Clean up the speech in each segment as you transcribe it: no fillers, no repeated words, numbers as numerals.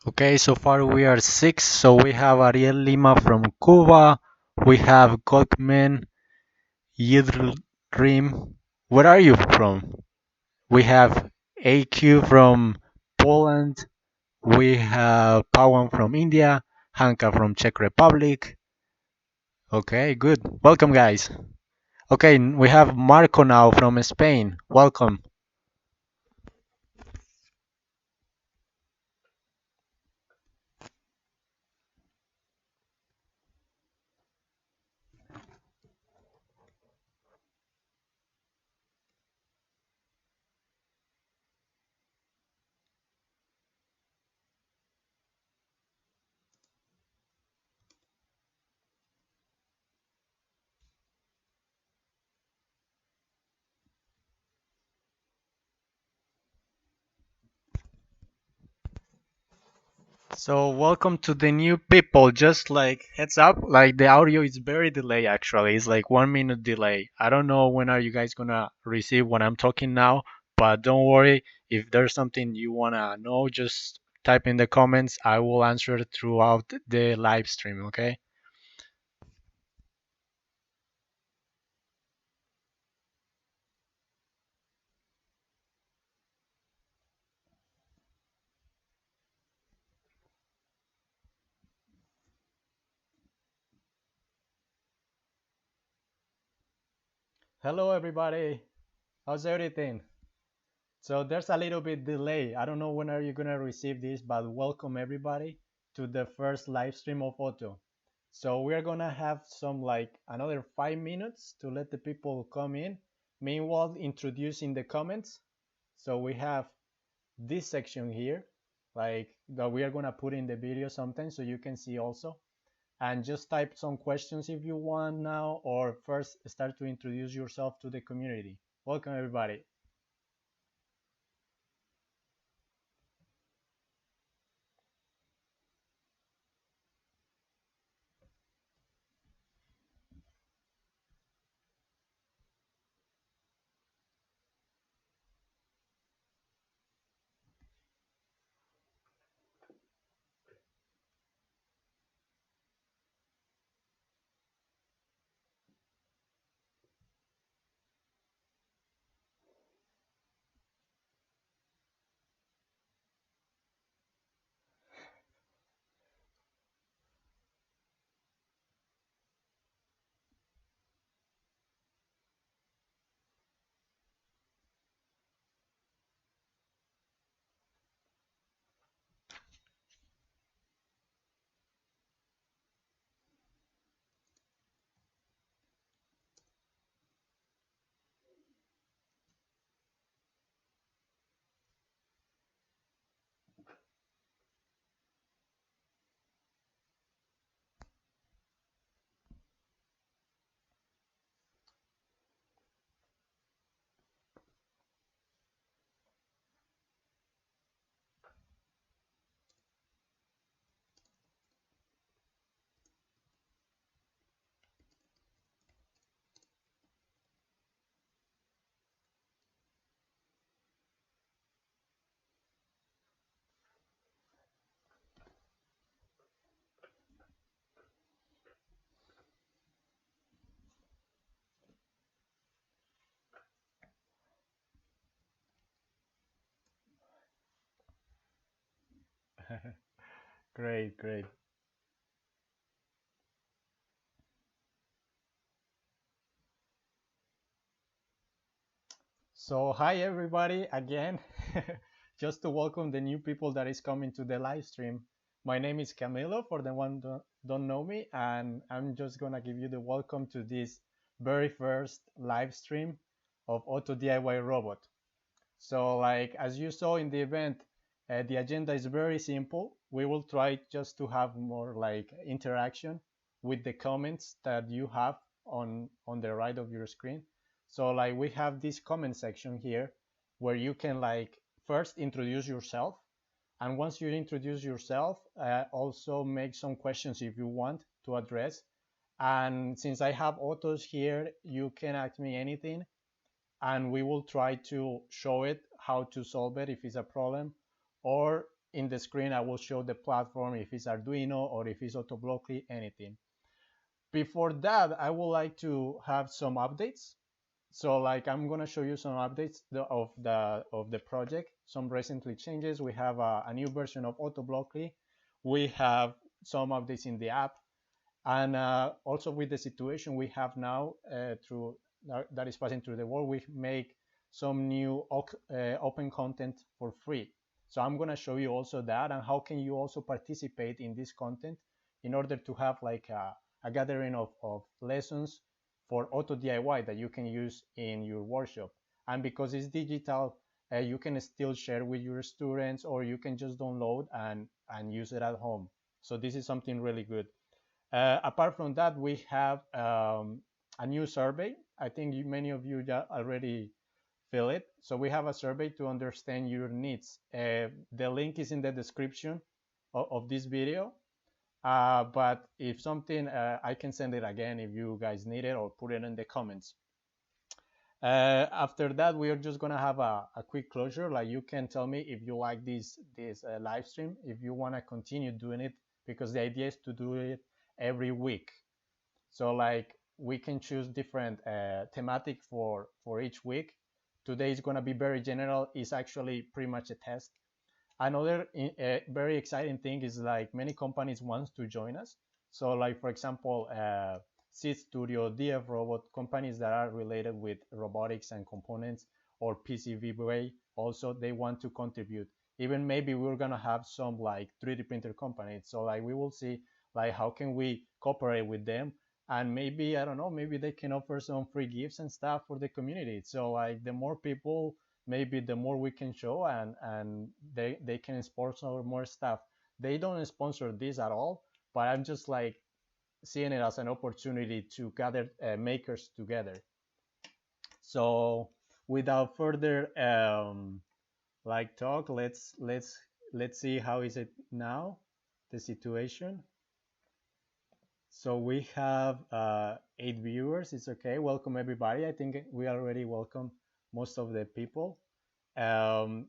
Okay, so far we are six. So we have Ariel Lima from Cuba. We have Gokmen Yildirim. Where are you from? We have AQ from Poland. We have Pawan from India. Hanka from Czech Republic. Okay, good. Welcome, guys. Okay, we have Marco now from Spain. Welcome. So welcome to the new people. Just like heads up, like the audio is very delayed actually. It's like 1 minute delay. I don't know when are you guys gonna receive when I'm talking now, but don't worry. If there's something you wanna know, just type in the comments. I will answer throughout the live stream, okay? Hello everybody. How's everything? So there's a little bit delay. I don't know when are you gonna receive this, but welcome everybody to the first live stream of Otto. So we're gonna have some like another 5 minutes to let the people come in. Meanwhile, introducing the comments. So we have this section here, like that we are gonna put in the video sometime so you can see also. And just type some questions if you want now, or first start to introduce yourself to the community. Welcome everybody. Great, great. So hi everybody again. Just to welcome the new people that is coming to the live stream. My name is Camilo for the one don't know me, and I'm just gonna give you the welcome to this very first live stream of Auto DIY Robot. So like as you saw in the event, the agenda is very simple. We will try just to have more like interaction with the comments that you have on the right of your screen. So like we have this comment section here where you can like first introduce yourself, and once you introduce yourself, also make some questions if you want to address. And since I have autos here, you can ask me anything and we will try to show it how to solve it if it's a problem, or in the screen I will show the platform, if it's Arduino or if it's Autoblockly, anything. Before that, I would like to have some updates. So like I'm gonna show you some updates of the project, some recently changes. We have a new version of Autoblockly. We have some updates in the app, and also with the situation we have now through that is passing through the world, we make some new open content for free. So I'm going to show you also that, and how can you also participate in this content in order to have like a gathering of lessons for auto DIY that you can use in your workshop. And because it's digital, you can still share with your students, or you can just download and use it at home. So this is something really good. Apart from that, we have a new survey. I think many of you already fill it. So we have a survey to understand your needs. The link is in the description of this video. But if something, I can send it again if you guys need it, or put it in the comments. After that, we are just gonna have a quick closure. Like, you can tell me if you like this live stream, if you wanna continue doing it, because the idea is to do it every week. So like we can choose different thematic for each week. Today is gonna be very general. It's actually pretty much a test. Another very exciting thing is like many companies wants to join us. So like for example, Seed Studio, DF Robot, companies that are related with robotics and components, or PCB also, they want to contribute. Even maybe we're gonna have some like 3D printer companies. So like we will see like how can we cooperate with them, and maybe I don't know, maybe they can offer some free gifts and stuff for the community. So like the more people, maybe the more we can show, and they can sponsor more stuff. They don't sponsor this at all, but I'm just like seeing it as an opportunity to gather makers together. So without further like talk, let's see how is it now, the situation. So we have 8 viewers. It's okay. Welcome everybody. I think we already welcome most of the people. um,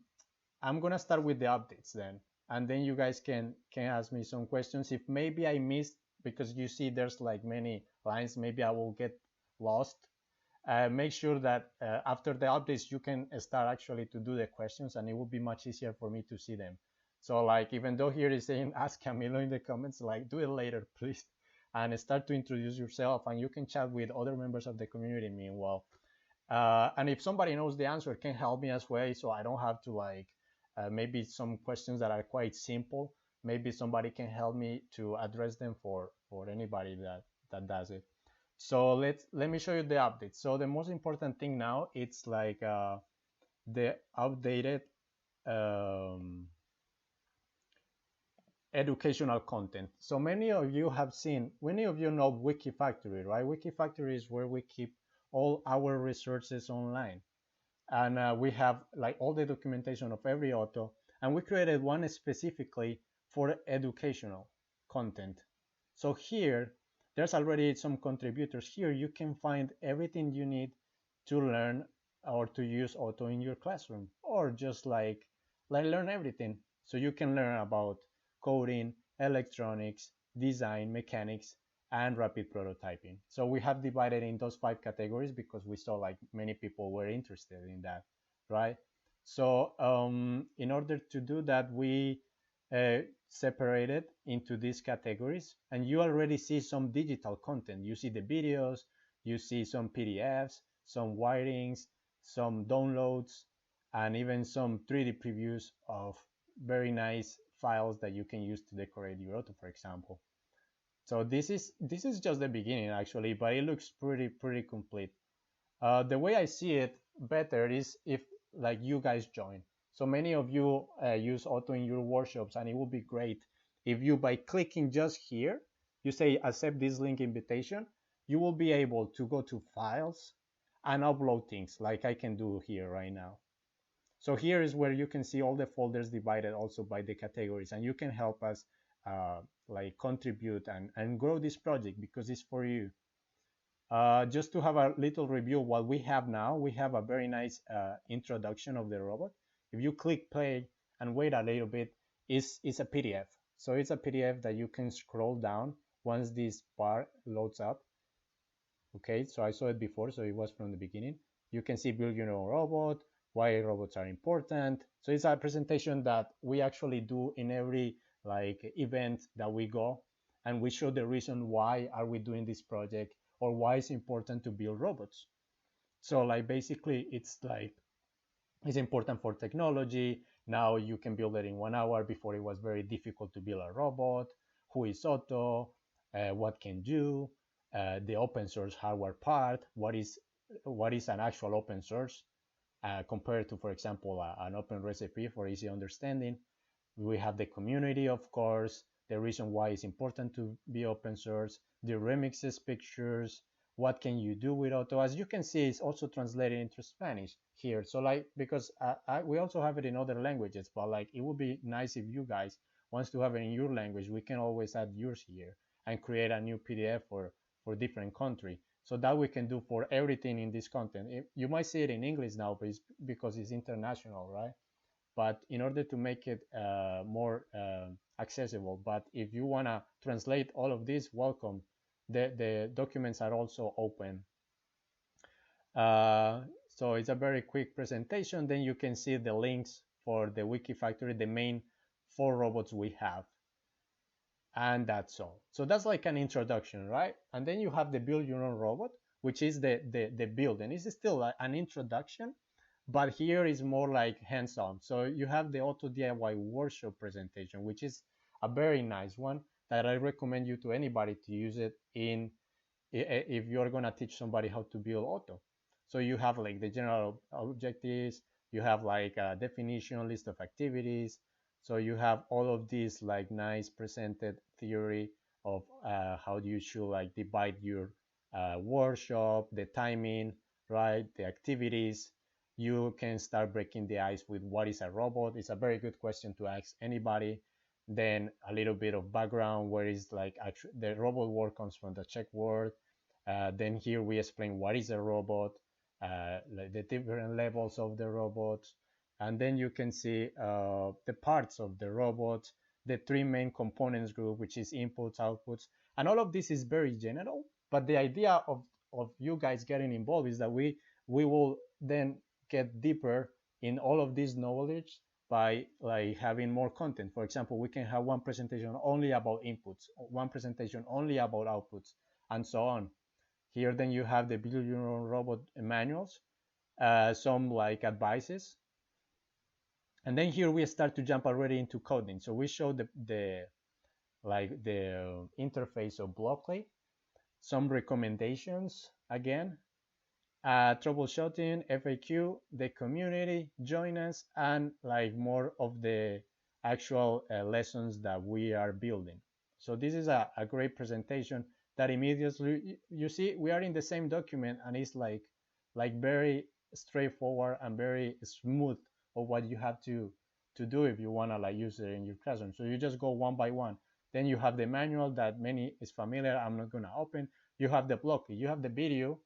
I'm gonna start with the updates then, and then you guys can ask me some questions. If maybe I missed, because you see there's like many lines, maybe I will get lost. Make sure that after the updates you can start actually to do the questions, and it will be much easier for me to see them. So like even though here is saying ask Camilo in the comments, like do it later please, and start to introduce yourself, and you can chat with other members of the community meanwhile. And if somebody knows the answer, can help me as well, so I don't have to like maybe some questions that are quite simple. Maybe somebody can help me to address them for anybody that does it. So let me show you the update. So the most important thing now, it's like the updated um, educational content. So many of you have seen, many of you know Wikifactory, right? Wikifactory is where we keep all our resources online, and we have like all the documentation of every auto, and we created one specifically for educational content. So here there's already some contributors. Here you can find everything you need to learn or to use auto in your classroom, or just like learn everything. So you can learn about coding, electronics, design, mechanics, and rapid prototyping. So we have divided in those 5 categories because we saw like many people were interested in that, right? So in order to do that, we separated into these categories, and you already see some digital content. You see the videos, you see some PDFs, some wirings, some downloads, and even some 3D previews of very nice files that you can use to decorate your auto, for example. So this is just the beginning actually, but it looks pretty complete. The way I see it better is if like you guys join. So many of you use auto in your workshops, and it would be great if you, by clicking just here, you say accept this link invitation, you will be able to go to files and upload things like I can do here right now. So here is where you can see all the folders divided also by the categories, and you can help us like contribute and grow this project because it's for you. Just to have a little review, what we have now, we have a very nice introduction of the robot. If you click play and wait a little bit, is a PDF. So it's a PDF that you can scroll down once this part loads up. Okay, so I saw it before, so it was from the beginning. You can see build your own robot, why robots are important. So it's a presentation that we actually do in every like event that we go, and we show the reason why are we doing this project or why it's important to build robots. So like basically it's like it's important for technology. Now you can build it in 1 hour. Before it was very difficult to build a robot. Who is Otto? What can do? The open source hardware part. What is an actual open source compared to, for example, an open recipe for easy understanding? We have the community, of course, the reason why it's important to be open source, the remixes pictures, what can you do with Otto. As you can see, it's also translated into Spanish here. So like, because we also have it in other languages, but like it would be nice if you guys wants to have it in your language, we can always add yours here and create a new PDF for different country. So that we can do for everything in this content. You might see it in English now, but it's because it's international, right? But in order to make it more accessible. But if you want to translate all of this, welcome. The documents are also open. Uh, so it's a very quick presentation. Then you can see the links for the Wiki Factory, the main 4 robots we have. And that's all. So that's like an introduction, right? And then you have the build your own robot, which is the build. And it's still an introduction, but here is more like hands-on. So you have the Auto DIY workshop presentation, which is a very nice one that I recommend you to anybody to use it in if you're going to teach somebody how to build Auto. So you have like the general objectives, you have like a definition, list of activities. So you have all of these like nice presented theory of how you should like divide your workshop, the timing, right, the activities. You can start breaking the ice with what is a robot. It's a very good question to ask anybody. Then a little bit of background where is like the robot word comes from the Czech word. Then here we explain what is a robot, like the different levels of the robot, and then you can see the parts of the robot, the 3 main components group, which is inputs, outputs, and all of this is very general. But the idea of you guys getting involved is that we will then get deeper in all of this knowledge by like having more content. For example, we can have one presentation only about inputs, one presentation only about outputs, and so on. Here then you have the build your own robot manuals, some like advices. And then here we start to jump already into coding. So we show the like the interface of Blockly, some recommendations again, troubleshooting, FAQ, the community, join us, and like more of the actual lessons that we are building. So this is a great presentation that immediately you see we are in the same document, and it's like very straightforward and very smooth of what you have to do if you want to like use it in your classroom. So you just go one by one. Then you have the manual that many is familiar. I'm not going to open. You have the Blockly, you have the video,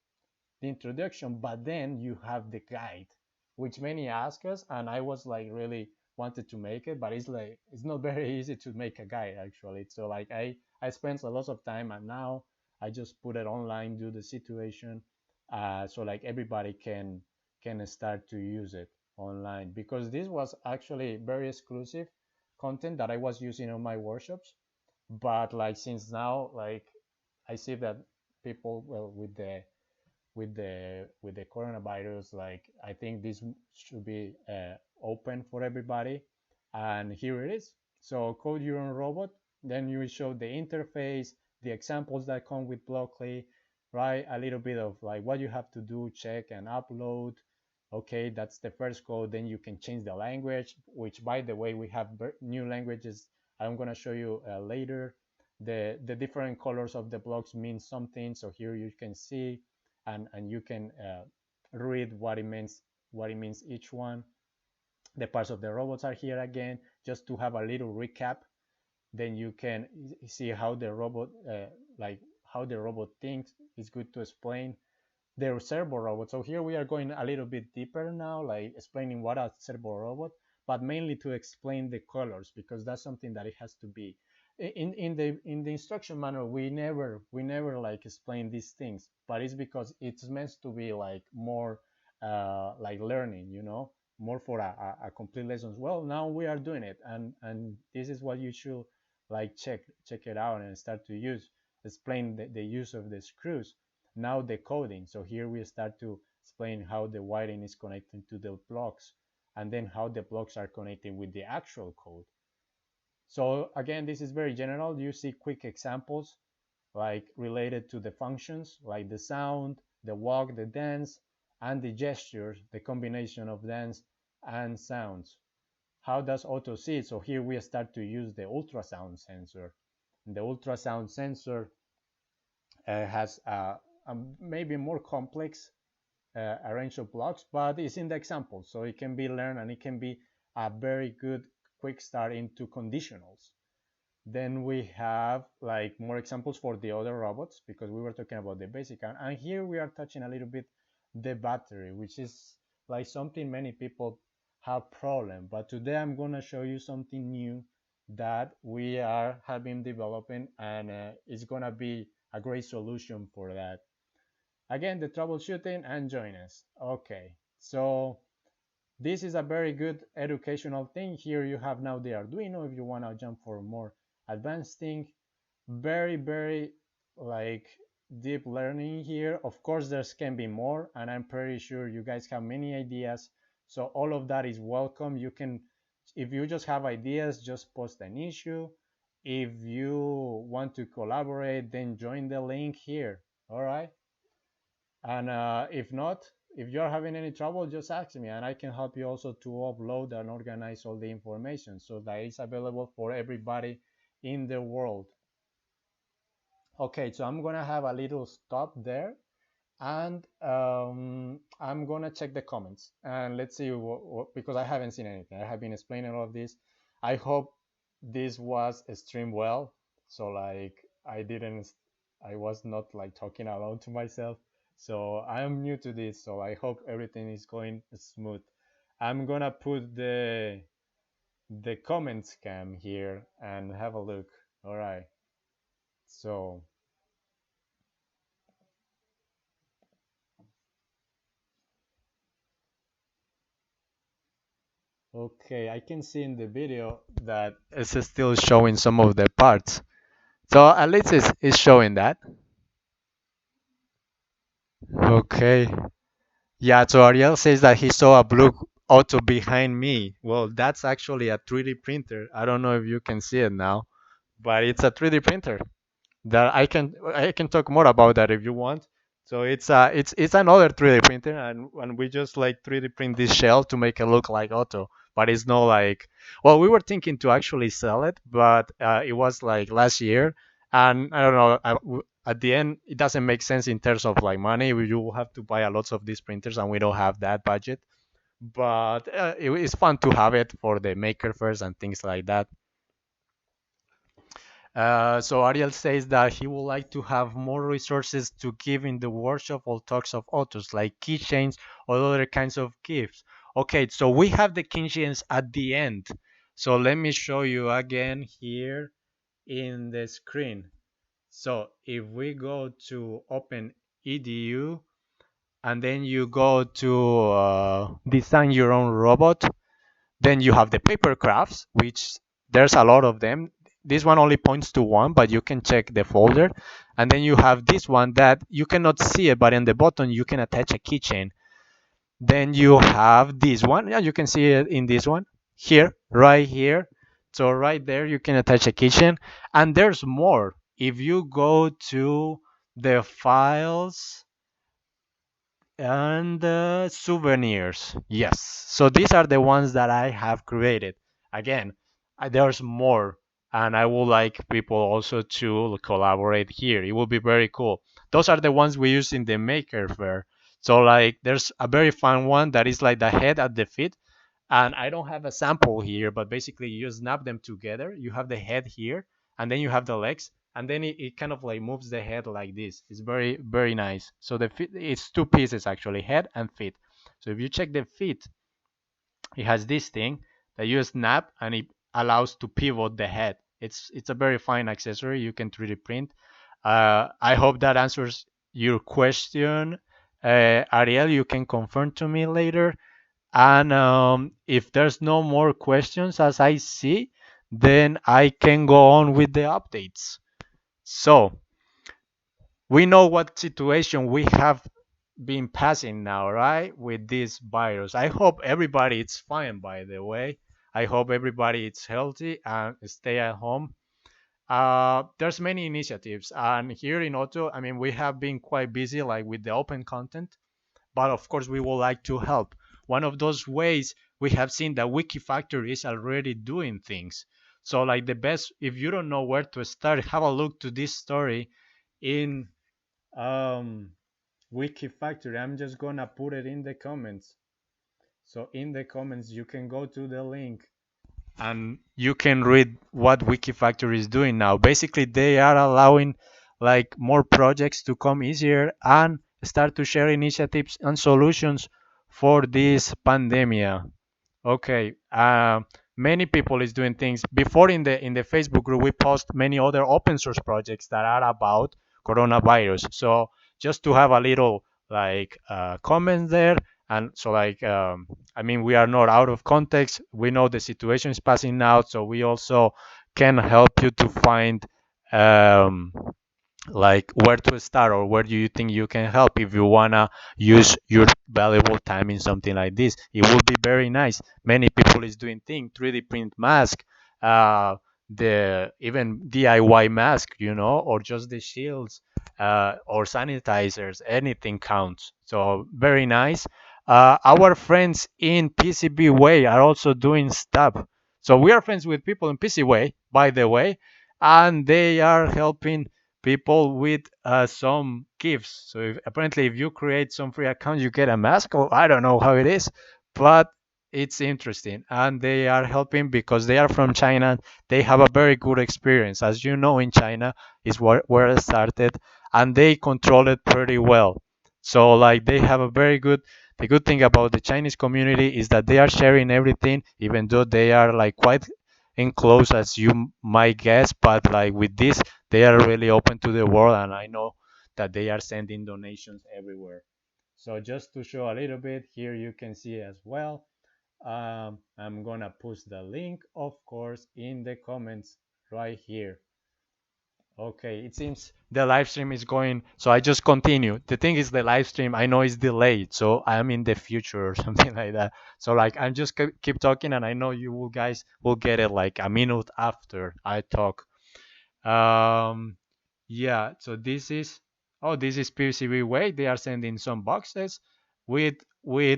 the introduction, but then you have the guide, which many ask us, and I was like really wanted to make it, but it's like it's not very easy to make a guide actually. So like I spent a lot of time, and now I just put it online due to the situation, so like everybody can start to use it online, because this was actually very exclusive content that I was using on my workshops. But like since now, like I see that people, well, with the coronavirus, like I think this should be open for everybody, and here it is. So code your own robot, then you show the interface, the examples that come with Blockly, right? A little bit of like what you have to do, check and upload. Okay, that's the first code. Then you can change the language, which by the way we have new languages I'm going to show you later. The different colors of the blocks mean something, so here you can see and you can read what it means each one. The parts of the robots are here again, just to have a little recap. Then you can see how the robot like how the robot thinks. It's good to explain the servo robot. So here we are going a little bit deeper now, like explaining what a servo robot. but mainly to explain the colors because that's something that it has to be. In the instruction manual, we never like explain these things, but it's because it's meant to be like more like learning, more for a complete lessons. Well, now we are doing it, and this is what you should like check it out and start to use. Explain the use of the screws. Now the coding. So here we start to explain how the wiring is connected to the blocks, and then how the blocks are connected with the actual code. So again, this is very general. You see quick examples like related to the functions, like the sound, the walk, the dance, and the gestures, the combination of dance and sounds. How does Otto see it? So here we start to use the ultrasound sensor. And the ultrasound sensor has maybe more complex arrange of blocks, but it's in the example, so it can be learned and it can be a very good quick start into conditionals. Then we have like more examples for the other robots because we were talking about the basic, and here we are touching a little bit the battery, which is like something many people have problem. But today I'm gonna show you something new that we have been developing, and it's gonna be a great solution for that. Again, the troubleshooting and join us. Okay, so this is a very good educational thing. Here you have now the Arduino if you want to jump for more advanced thing. Very, very like deep learning here. Of course, there can be more, and I'm pretty sure you guys have many ideas. So all of that is welcome. You can, if you just have ideas, just post an issue. If you want to collaborate, then join the link here. All right. And if not, if you're having any trouble, just ask me and I can help you also to upload and organize all the information so that it's available for everybody in the world. Okay, so I'm gonna have a little stop there, and I'm gonna check the comments and let's see because I haven't seen anything. I have been explaining all of this. I hope this was streamed well, so like I was not like talking alone to myself. So I am new to this, so I hope everything is going smooth. I'm gonna put the comments cam here and have a look. All right, so okay, I can see in the video that it's still showing some of the parts. So at least it's showing that. Okay. Yeah, so Ariel says that he saw a blue auto behind me. Well, that's actually a 3D printer. I don't know if you can see it now, but it's a 3D printer. That I can talk more about that if you want. So it's another 3D printer, and we just like 3D print this shell to make it look like Otto, but it's not like, well, we were thinking to actually sell it, but it was like last year, and I don't know. At the end, it doesn't make sense in terms of like money. You will have to buy a lots of these printers, and we don't have that budget. But it's fun to have it for the maker first and things like that. So Ariel says that he would like to have more resources to give in the workshop or talks of autos, like keychains or other kinds of gifts. Okay, so we have the keychains at the end. So let me show you again here in the screen. So if we go to Open EDU and then you go to design your own robot, then you have the paper crafts, which there's a lot of them. This one only points to one, but you can check the folder. And then you have this one that you cannot see it, but in the bottom you can attach a keychain. Then you have this one. Yeah, you can see it in this one here, right here. So right there you can attach a keychain. And there's more. If you go to the files and souvenirs. Yes. So these are the ones that I have created. Again, there's more, and I would like people also to collaborate here. It will be very cool. Those are the ones we use in the Maker Fair. So like, there's a very fun one that is like the head at the feet, and I don't have a sample here, but basically you snap them together. You have the head here, and then you have the legs, and then it kind of like moves the head like this. It's very, very nice. So the feet, it's two pieces actually, head and feet. So if you check the feet, it has this thing, that you snap and it allows to pivot the head. It's a very fine accessory. You can 3D print. I hope that answers your question, Ariel. You can confirm to me later. And if there's no more questions as I see, then I can go on with the updates. So we know what situation we have been passing now, right? With this virus. I hope everybody is fine, by the way. I hope everybody is healthy and stay at home. There's many initiatives, and here in Otto, I mean, we have been quite busy, like with the open content, but of course, we would like to help. One of those ways we have seen that Wikifactory is already doing things. So, like the best, if you don't know where to start, have a look to this story in um, Wikifactory. I'm just gonna put it in the comments. So in the comments, you can go to the link and you can read what Wikifactory is doing now. Basically, they are allowing like more projects to come easier and start to share initiatives and solutions for this pandemic. Okay. Many people is doing things. Before in the Facebook group, we post many other open source projects that are about coronavirus. So just to have a little like comments there, and so like I mean we are not out of context. We know the situation is passing out, so we also can help you to find um, like where to start or where do you think you can help if you wanna use your valuable time in something like this. It would be very nice. Many people is doing things, 3D print mask, uh, the even DIY mask, or just the shields, or sanitizers. Anything counts. So very nice. Our friends in PCB Way are also doing stuff. So we are friends with people in PC Way, by the way, and they are helping people with some gifts. So apparently, if you create some free accounts, you get a mask. Or I don't know how it is, but it's interesting, and they are helping because they are from China. They have a very good experience, as you know, in China is where it started, and they control it pretty well. So like they have a very good. The good thing about the Chinese community is that they are sharing everything, even though they are like quite enclosed as you might guess. But like with this, they are really open to the world, and I know that they are sending donations everywhere. So just to show a little bit here, you can see as well. I'm gonna post the link, of course, in the comments right here. Okay, it seems the live stream is going, so I just continue. The thing is, the live stream I know is delayed, so I'm in the future or something like that. So like I'm just keep talking, and I know you will guys will get it like a minute after I talk. Um, yeah, so this is PCB Way. They are sending some boxes with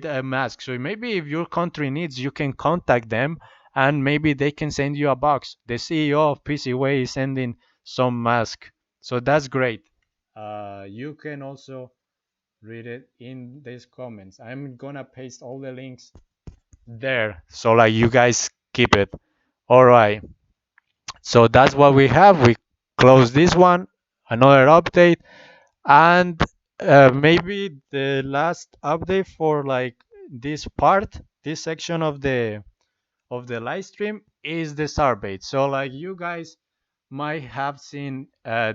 a mask. So maybe if your country needs, you can contact them and maybe they can send you a box. The CEO of PC Way is sending some mask. So that's great. You can also read it in these comments. I'm gonna paste all the links there. So like you guys keep it. All right. So that's what we have. We close this one, another update, and maybe the last update for like this part, this section of the live stream is the survey. So like you guys might have seen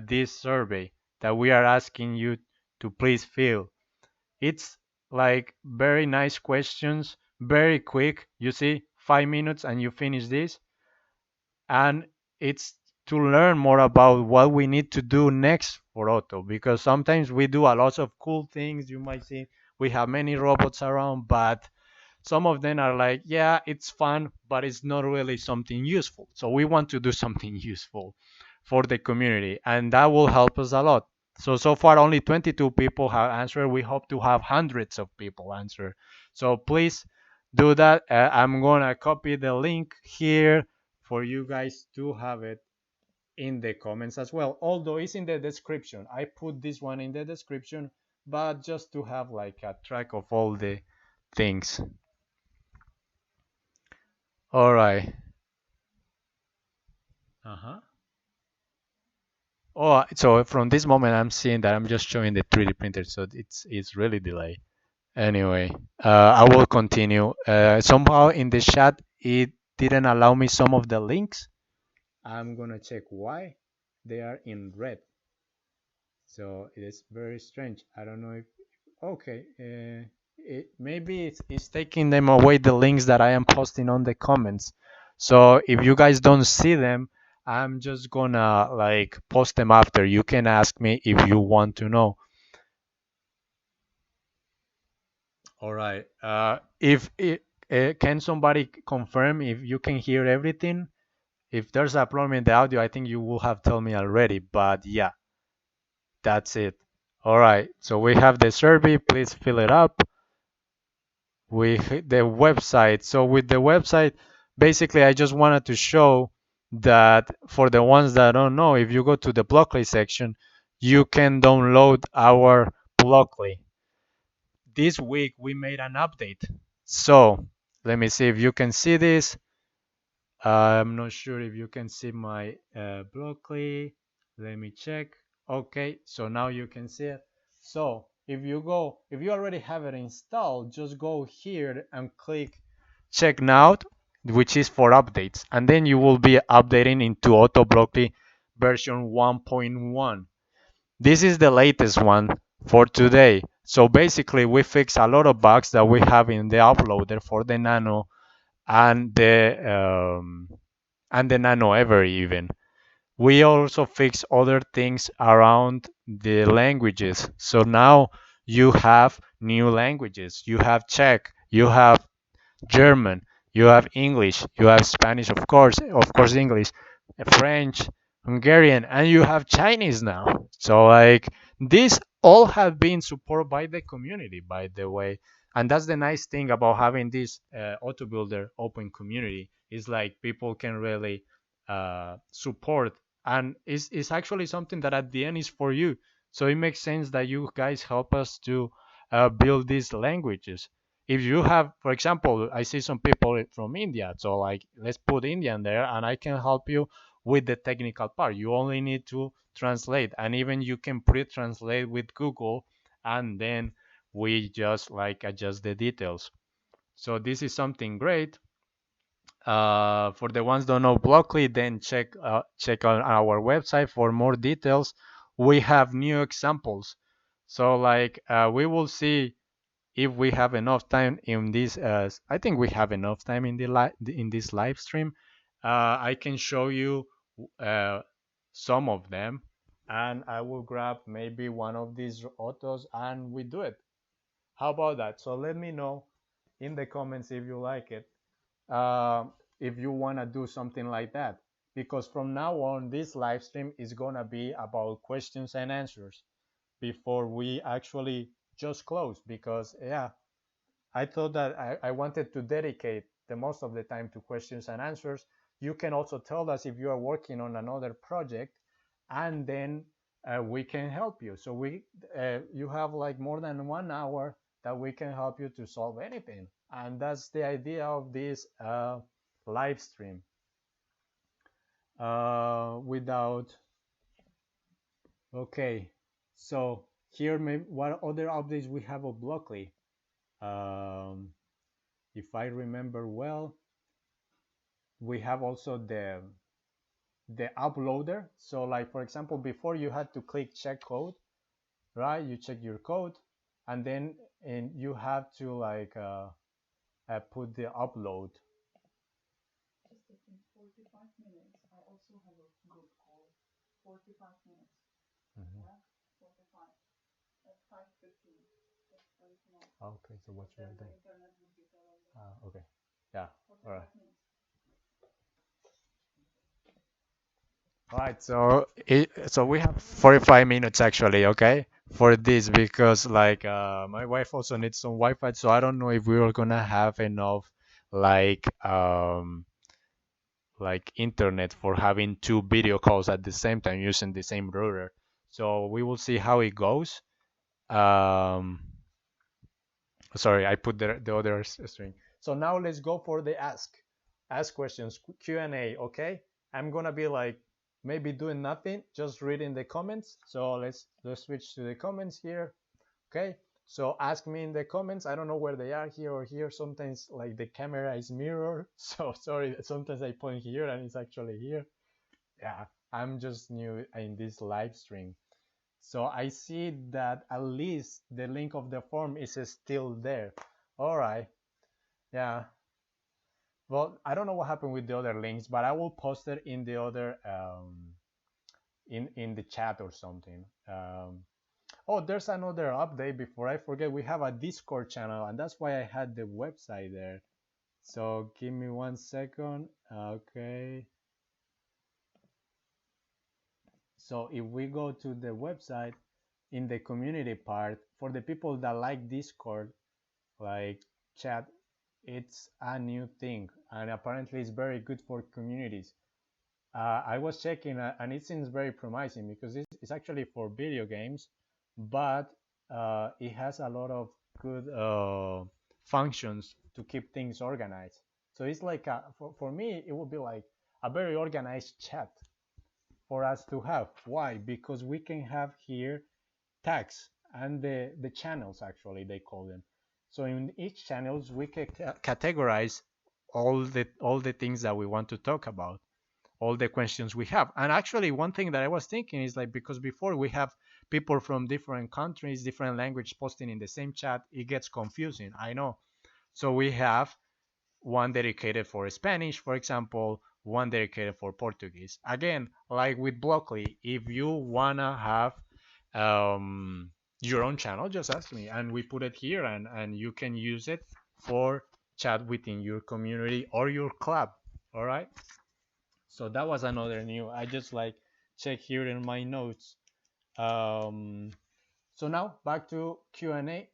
this survey that we are asking you to please fill. It's like very nice questions, very quick. You see, 5 minutes and you finish this, and it's to learn more about what we need to do next for Otto, because sometimes we do a lot of cool things. You might see we have many robots around, but some of them are like, yeah, it's fun, but it's not really something useful. So we want to do something useful for the community, and that will help us a lot. So far only 22 people have answered. We hope to have hundreds of people answer. So please do that. I'm gonna copy the link here for you guys to have it in the comments as well. Although it's in the description. I put this one in the description, but just to have like a track of all the things. All right. Uh-huh. Oh, so from this moment, I'm seeing that I'm just showing the 3D printer, so it's really delayed. Anyway, I will continue. Somehow in the chat it didn't allow me some of the links. I'm gonna check why they are in red. So it is very strange. I don't know if okay. Maybe it's taking them away the links that I am posting on the comments. So if you guys don't see them, I'm just gonna like post them after. You can ask me if you want to know. All right. If it, can somebody confirm if you can hear everything? If there's a problem in the audio, I think you will have told me already. But yeah, that's it. All right. So we have the survey. Please fill it up. The website. So with the website, basically, I just wanted to show that for the ones that don't know, if you go to the Blockly section, you can download our Blockly. This week we made an update. So let me see if you can see this. I'm not sure if you can see my Blockly. Let me check. Okay, so now you can see it. So if you already have it installed, just go here and click check now, which is for updates. And then you will be updating into Otto Blockly version 1.1. This is the latest one for today. So basically, we fix a lot of bugs that we have in the uploader for the Nano and the Nano Ever even. We also fix other things around the languages. So now you have new languages. You have Czech, you have German, you have English, you have Spanish, of course English, French, Hungarian, and you have Chinese now. So like these all have been supported by the community, by the way. And that's the nice thing about having this auto builder open community is like people can really support, and it's actually something that at the end is for you. So it makes sense that you guys help us to build these languages. If you have, for example, I see some people from India, so like let's put Indian there, and I can help you with the technical part. You only need to translate, and even you can pre-translate with Google, and then we just like adjust the details. So this is something great. For the ones don't know Blockly, then check on our website for more details. We have new examples. So like we will see if we have enough time in this. I think we have enough time in in this live stream. I can show you uh, some of them, and I will grab maybe one of these autos and we do it. How about that? So let me know in the comments if you like it. uh, if you want to do something like that, because from now on this live stream is going to be about questions and answers before we actually just close, because yeah, I thought that I wanted to dedicate the most of the time to questions and answers. You can also tell us if you are working on another project, and then we can help you. So you have like more than 1 hour that we can help you to solve anything, and that's the idea of this live stream. Without Okay, so here maybe what other updates we have of Blockly. Um, if I remember well, we have also the uploader. So like for example, before you had to click check code, right? You check your code, and then you have to like put the upload. Just taking 45 minutes. I also have a group call. 45 minutes. Mm-hmm. Yeah, 45 at 5:15. Okay, so what's your day? Okay. Yeah. All right. All right. So we have 45 minutes actually, okay, for this, because like my wife also needs some Wi-Fi, so I don't know if we are gonna have enough like internet for having two video calls at the same time using the same router. So we will see how it goes. Um, Sorry, I put the other string. So now let's go for the ask questions, Q&A. Okay, I'm gonna be like maybe doing nothing, just reading the comments. So let's switch to the comments here. Okay, So ask me in the comments. I don't know where they are, here or here. Sometimes like the camera is mirrored. So sorry, sometimes I point here and it's actually here. Yeah, I'm just new in this live stream. So I see that at least the link of the form is still there. All right. Yeah. Well, I don't know what happened with the other links, but I will post it in the other in the chat or something. Oh, there's another update. Before I forget, we have a Discord channel, and that's why I had the website there. So give me 1 second. Okay. So if we go to the website, in the community part, for the people that like Discord, like chat, it's a new thing, and apparently it's very good for communities. I was checking, and it seems very promising because it's actually for video games, but it has a lot of good functions to keep things organized. So it's like for me, it would be like a very organized chat for us to have. Why? Because we can have here tags and the channels, actually they call them. So in each channels we can categorize all the things that we want to talk about, all the questions we have. And actually one thing that I was thinking is like, because before we have people from different countries, different language posting in the same chat, it gets confusing, I know. So we have one dedicated for Spanish, for example, one dedicated for Portuguese. Again, like with Blockly, if you wanna have um, your own channel, just ask me, and we put it here, and you can use it for chat within your community or your club. All right. So that was another new. I just like check here in my notes. Um, so now back to Q&A.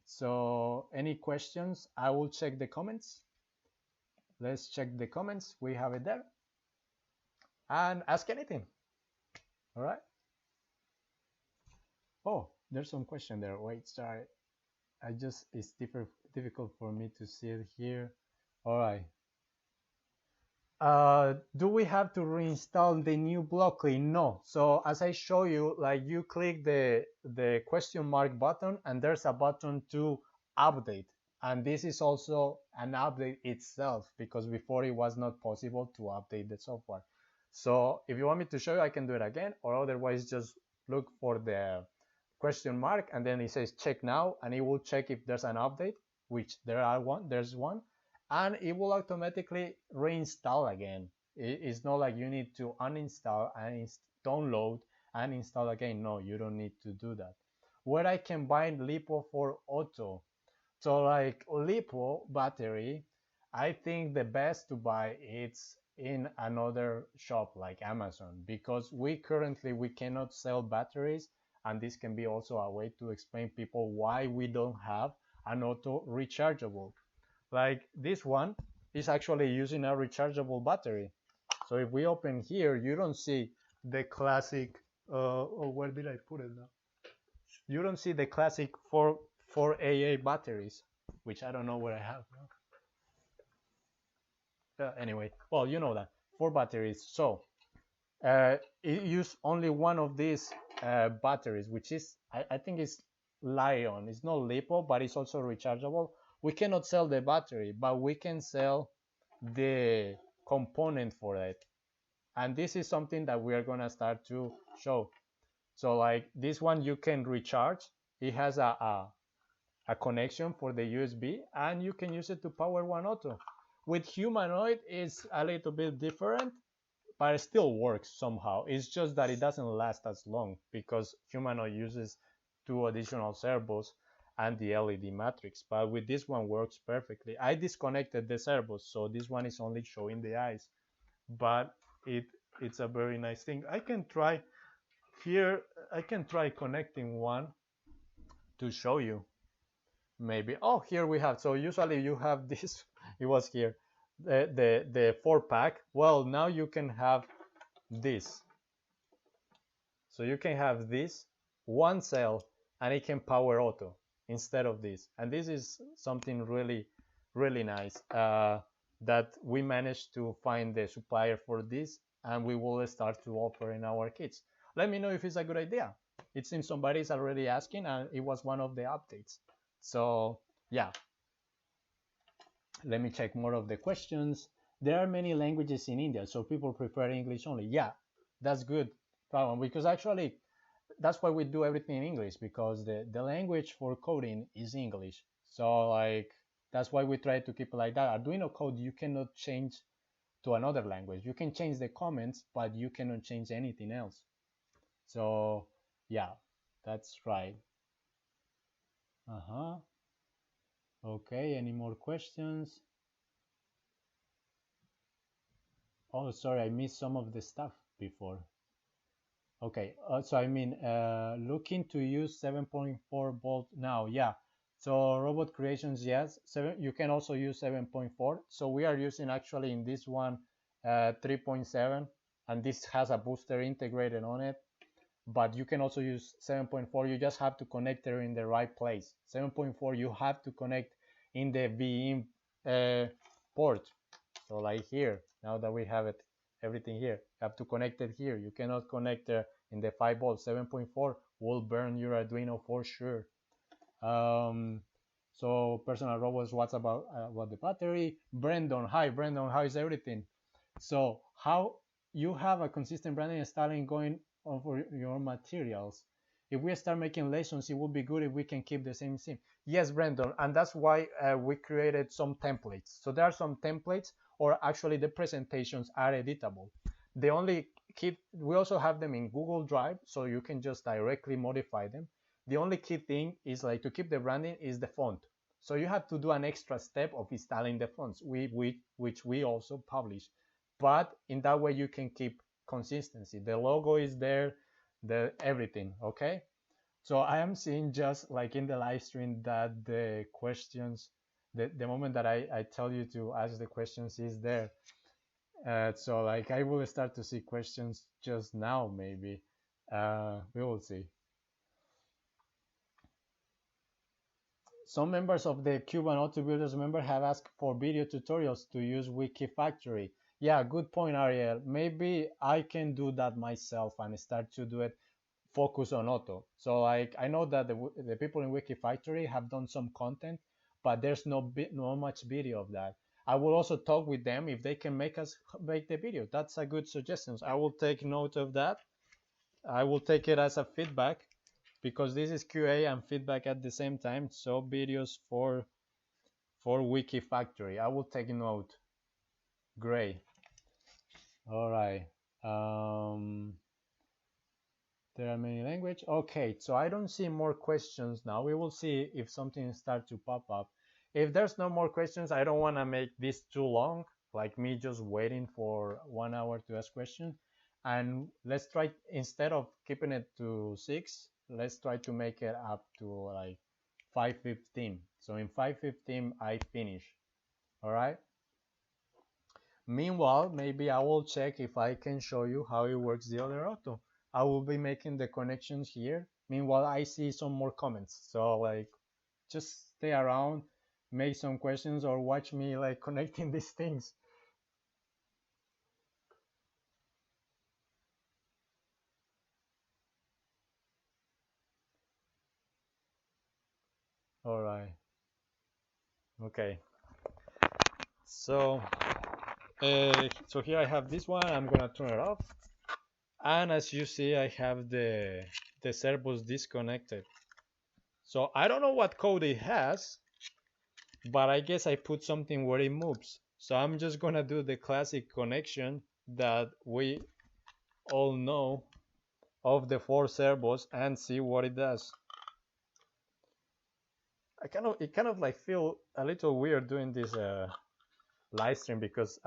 So any questions? I will check the comments. Let's check the comments. We have it there. And ask anything. All right. Oh, there's some question there. Wait, sorry. It's difficult for me to see it here. All right. Do we have to reinstall the new Blockly? No. So as I show you, like you click the question mark button, and there's a button to update. And this is also an update itself, because before it was not possible to update the software. So if you want me to show you, I can do it again, or otherwise just look for the question mark, and then it says check now, and it will check if there's an update, which there's one, and it will automatically reinstall again. It's not like you need to uninstall and download and install again. No, you don't need to do that. Where I can buy LiPo for Otto. So like LiPo battery, I think the best to buy it's in another shop like Amazon, because we cannot sell batteries, and this can be also a way to explain people why we don't have an Otto rechargeable. Like this one is actually using a rechargeable battery. So if we open here, you don't see the classic. Oh, where did I put it now? You don't see the classic 4AA batteries, which I don't know where I have. Anyway, well, you know that 4 batteries. So it use only one of these batteries, which is I think it's Lion. It's not LiPo, but it's also rechargeable. We cannot sell the battery, but we can sell the component for it. And this is something that we are gonna start to show. So like this one, you can recharge. It has a connection for the USB, and you can use it to power one Otto. With humanoid, it's a little bit different, but it still works somehow. It's just that it doesn't last as long, because humanoid uses 2 additional servos and the LED matrix, but with this one works perfectly. I disconnected the servos, so this one is only showing the eyes, but it's a very nice thing. I can try here. I can try connecting one to show you. Maybe. Oh, here we have. So usually you have this. It was here, the 4-pack. Well, now you can have this. So you can have this one cell, and it can power Otto instead of this. And this is something really, really nice that we managed to find the supplier for this, and we will start to offer in our kits. let me know if it's a good idea. It seems somebody's already asking, and it was one of the updates. So yeah, let me check more of the questions. There are many languages in India, so people prefer English only. Yeah, that's good, problem, because actually that's why we do everything in English, because the language for coding is English. So like that's why we try to keep it like that. Arduino code you cannot change to another language. You can change the comments, but you cannot change anything else. So yeah, that's right. Uh-huh. Okay, any more questions? Oh, sorry, I missed some of the stuff before. Okay, so I mean, looking to use 7.4 volt now, yeah. So robot creations, yes. You can also use 7.4. So we are using actually in this one 3.7, and this has a booster integrated on it. But you can also use 7.4. You just have to connect it in the right place. 7.4, you have to connect in the VIN port. So like here, now that we have it, everything here, you have to connect it here. You cannot connect in the 5 volt. 7.4 will burn your Arduino for sure. So personal robots, what's about the battery? Brandon, hi Brandon, how is everything? So how you have a consistent branding and styling going on for your materials? If we start making lessons, it would be good if we can keep the same theme. Yes, Brandon, and that's why we created some templates. So there are some templates, or actually the presentations are editable. The only key, we also have them in Google Drive, so you can just directly modify them. The only key thing is like to keep the branding is the font. So you have to do an extra step of installing the fonts, which we also publish. But in that way, you can keep consistency. The logo is there, the everything. Okay. So I am seeing just like in the live stream that the questions, the moment that I tell you to ask the questions is there. So like I will start to see questions just now, maybe. We will see. Some members of the Cuban Auto Builders member have asked for video tutorials to use Wikifactory. Yeah, good point, Ariel. Maybe I can do that myself and start to do it, focus on Otto. So like I know that the people in Wikifactory have done some content, but there's no much video of that. I will also talk with them if they can make us make the video. That's a good suggestion. I will take note of that. I will take it as a feedback, because this is QA and feedback at the same time. So videos for Wikifactory. I will take note. Great. All right. There are many languages. Okay, so I don't see more questions now. We will see if something starts to pop up. If there's no more questions, I don't want to make this too long, like me just waiting for 1 hour to ask questions. And let's try, instead of keeping it to 6, let's try to make it up to like 5:15. So in 5:15, I finish. All right. Meanwhile, maybe I will check if I can show you how it works the other auto. I will be making the connections here. Meanwhile, I see some more comments. So like, just stay around, make some questions, or watch me like connecting these things. All right. Okay. So, so here I have this one. I'm gonna turn it off. And as you see, I have the servos disconnected. So I don't know what code it has, but I guess I put something where it moves. So I'm just gonna do the classic connection that we all know of the 4 servos and see what it does. It kind of like feel a little weird doing this live stream, because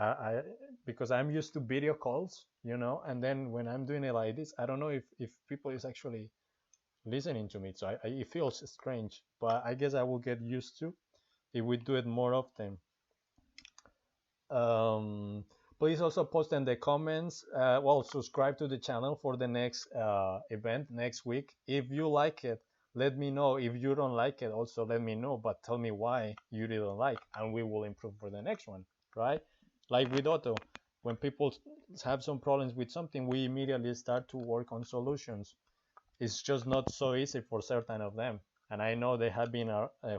because I'm used to video calls, and then when I'm doing it like this, I don't know if people is actually listening to me. So it feels strange, but I guess I will get used to if we do it more often. Please also post in the comments. Well, subscribe to the channel for the next event next week. If you like it, let me know. If you don't like it, also let me know, but tell me why you didn't like, and we will improve for the next one, right? Like with Otto. when people have some problems with something, we immediately start to work on solutions. It's just not so easy for certain of them, and I know they have been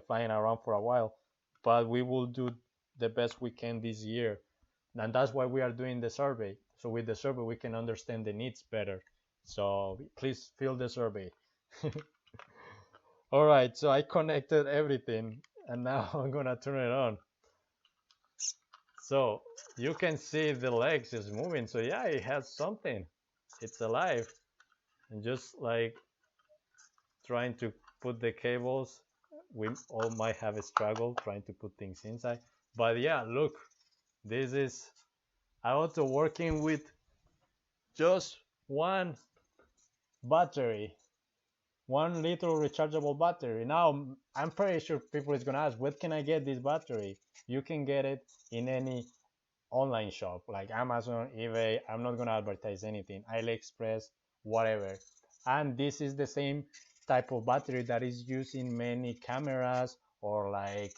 flying around for a while, but we will do the best we can this year, and that's why we are doing the survey. So with the survey, we can understand the needs better. So please fill the survey. All right, so I connected everything, and now I'm gonna turn it on. So you can see the legs is moving. So yeah, it has something. It's alive. And just like trying to put the cables, we all might have a struggle trying to put things inside. But yeah, look, this is Otto working with just one battery, one little rechargeable battery. Now I'm pretty sure people is gonna ask, where can I get this battery? You can get it in any online shop like Amazon, eBay. I'm not gonna advertise anything. AliExpress, whatever. And this is the same type of battery that is used in many cameras or like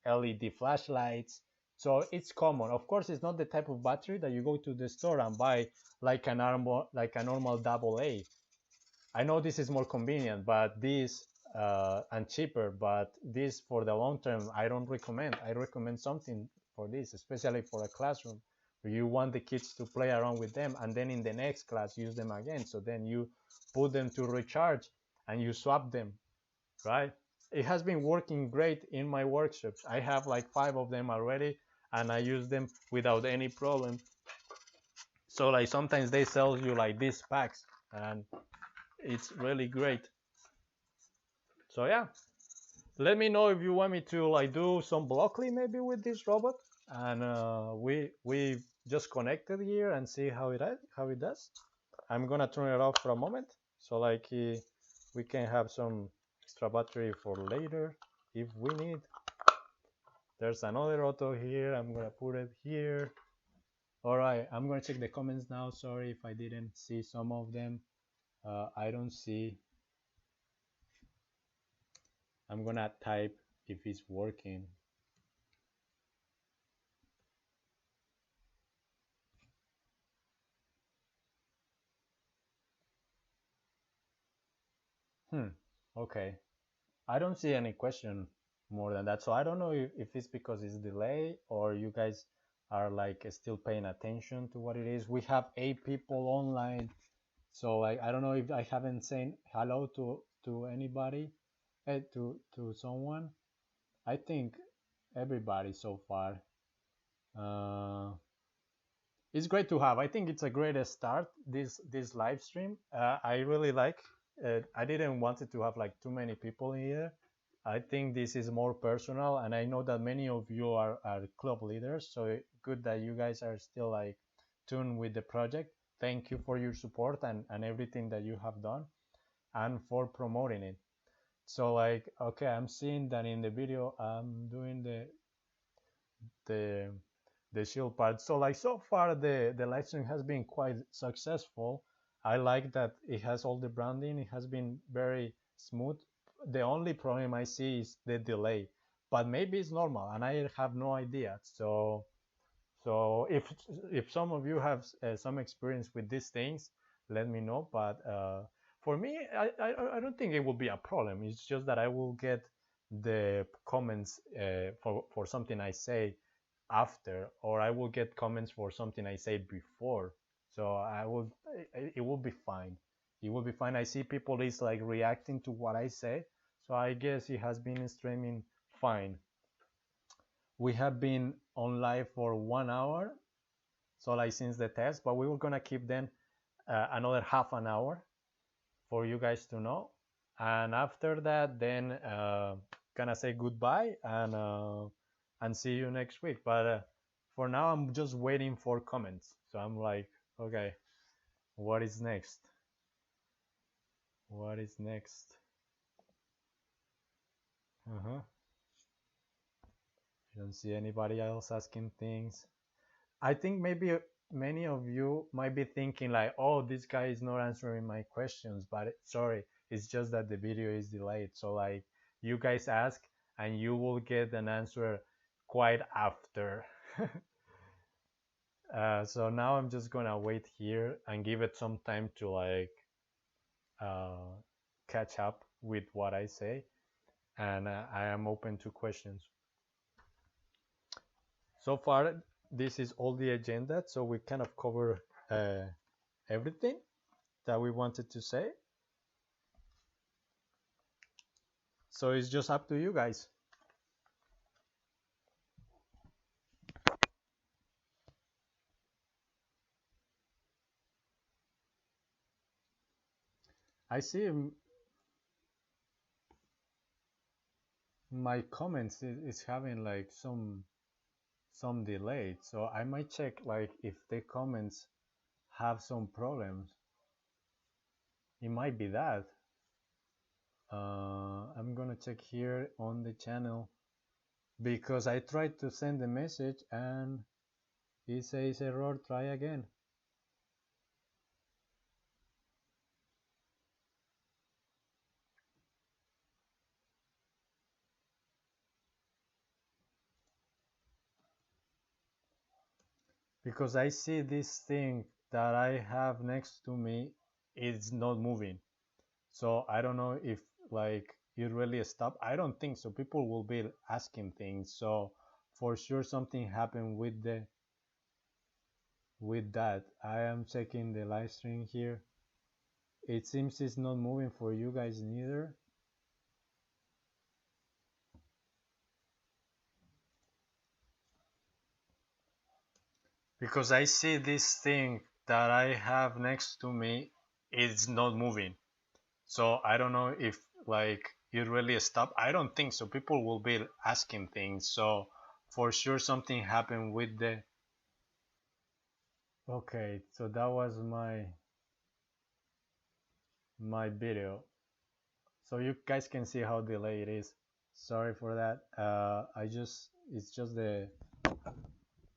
LED flashlights. So it's common. Of course, it's not the type of battery that you go to the store and buy like a normal double A. I know this is more convenient, but this and cheaper, but this for the long term, I don't recommend. I recommend something for this, especially for a classroom where you want the kids to play around with them and then in the next class use them again. So then you put them to recharge and you swap them, right? It has been working great in my workshops. I have like 5 of them already and I use them without any problem. So like sometimes they sell you like these packs and it's really great. So yeah, let me know if you want me to like do some blockly maybe with this robot, and we just connected here and see how it does. I'm gonna turn it off for a moment, so like we can have some extra battery for later if we need. There's another Otto here. I'm gonna put it here. All right, I'm gonna check the comments now. Sorry if I didn't see some of them. I don't see. I'm gonna type if it's working. Okay. I don't see any question more than that. So I don't know if it's because it's delay or you guys are like still paying attention to what it is. We have 8 people online. So I don't know if I haven't said hello to anybody, to someone. I think everybody so far. Uh, it's great to have. I think it's a great start this live stream. I really like. I didn't want it to have like too many people here. I think this is more personal, and I know that many of you are club leaders. So good that you guys are still like tuned with the project. Thank you for your support and everything that you have done, and for promoting it. So like, okay, I'm seeing that in the video I'm doing the the shield part. So like so far the live stream has been quite successful. I like that it has all the branding. It has been very smooth. The only problem I see is the delay, but maybe it's normal and I have no idea. So if some of you have some experience with these things, let me know. But for me, I don't think it will be a problem. It's just that I will get the comments for something I say after, or I will get comments for something I say before. So it will be fine. It will be fine. I see people is like reacting to what I say, so I guess it has been streaming fine. We have been on live for 1 hour, so like since the test, but we were gonna keep then another half an hour for you guys to know, and after that, then gonna say goodbye and see you next week. But for now, I'm just waiting for comments. So I'm like, okay, what is next? What is next? Uh-huh. I don't see anybody else asking things. I think maybe many of you might be thinking like, oh, this guy is not answering my questions, but sorry, it's just that the video is delayed. So like you guys ask and you will get an answer quite after. So now I'm just gonna wait here and give it some time to like uh, catch up with what I say, and I am open to questions. So far, this is all the agenda, so we kind of cover uh, everything that we wanted to say. So it's just up to you guys. I see my comments is having like some delay, so I might check like if the comments have some problems. It might be that. I'm gonna check here on the channel because I tried to send a message and it says error, try again. Because I see this thing that I have next to me is not moving. So I don't know if like it really stopped. I don't think so. People will be asking things. So for sure something happened with that. I am checking the live stream here. It seems it's not moving for you guys neither. Because I see this thing that I have next to me is not moving. So I don't know if like it really stopped. I don't think so. People will be asking things. So for sure something happened with the. Okay, so that was my video. So you guys can see how delayed it is. Sorry for that. It's just the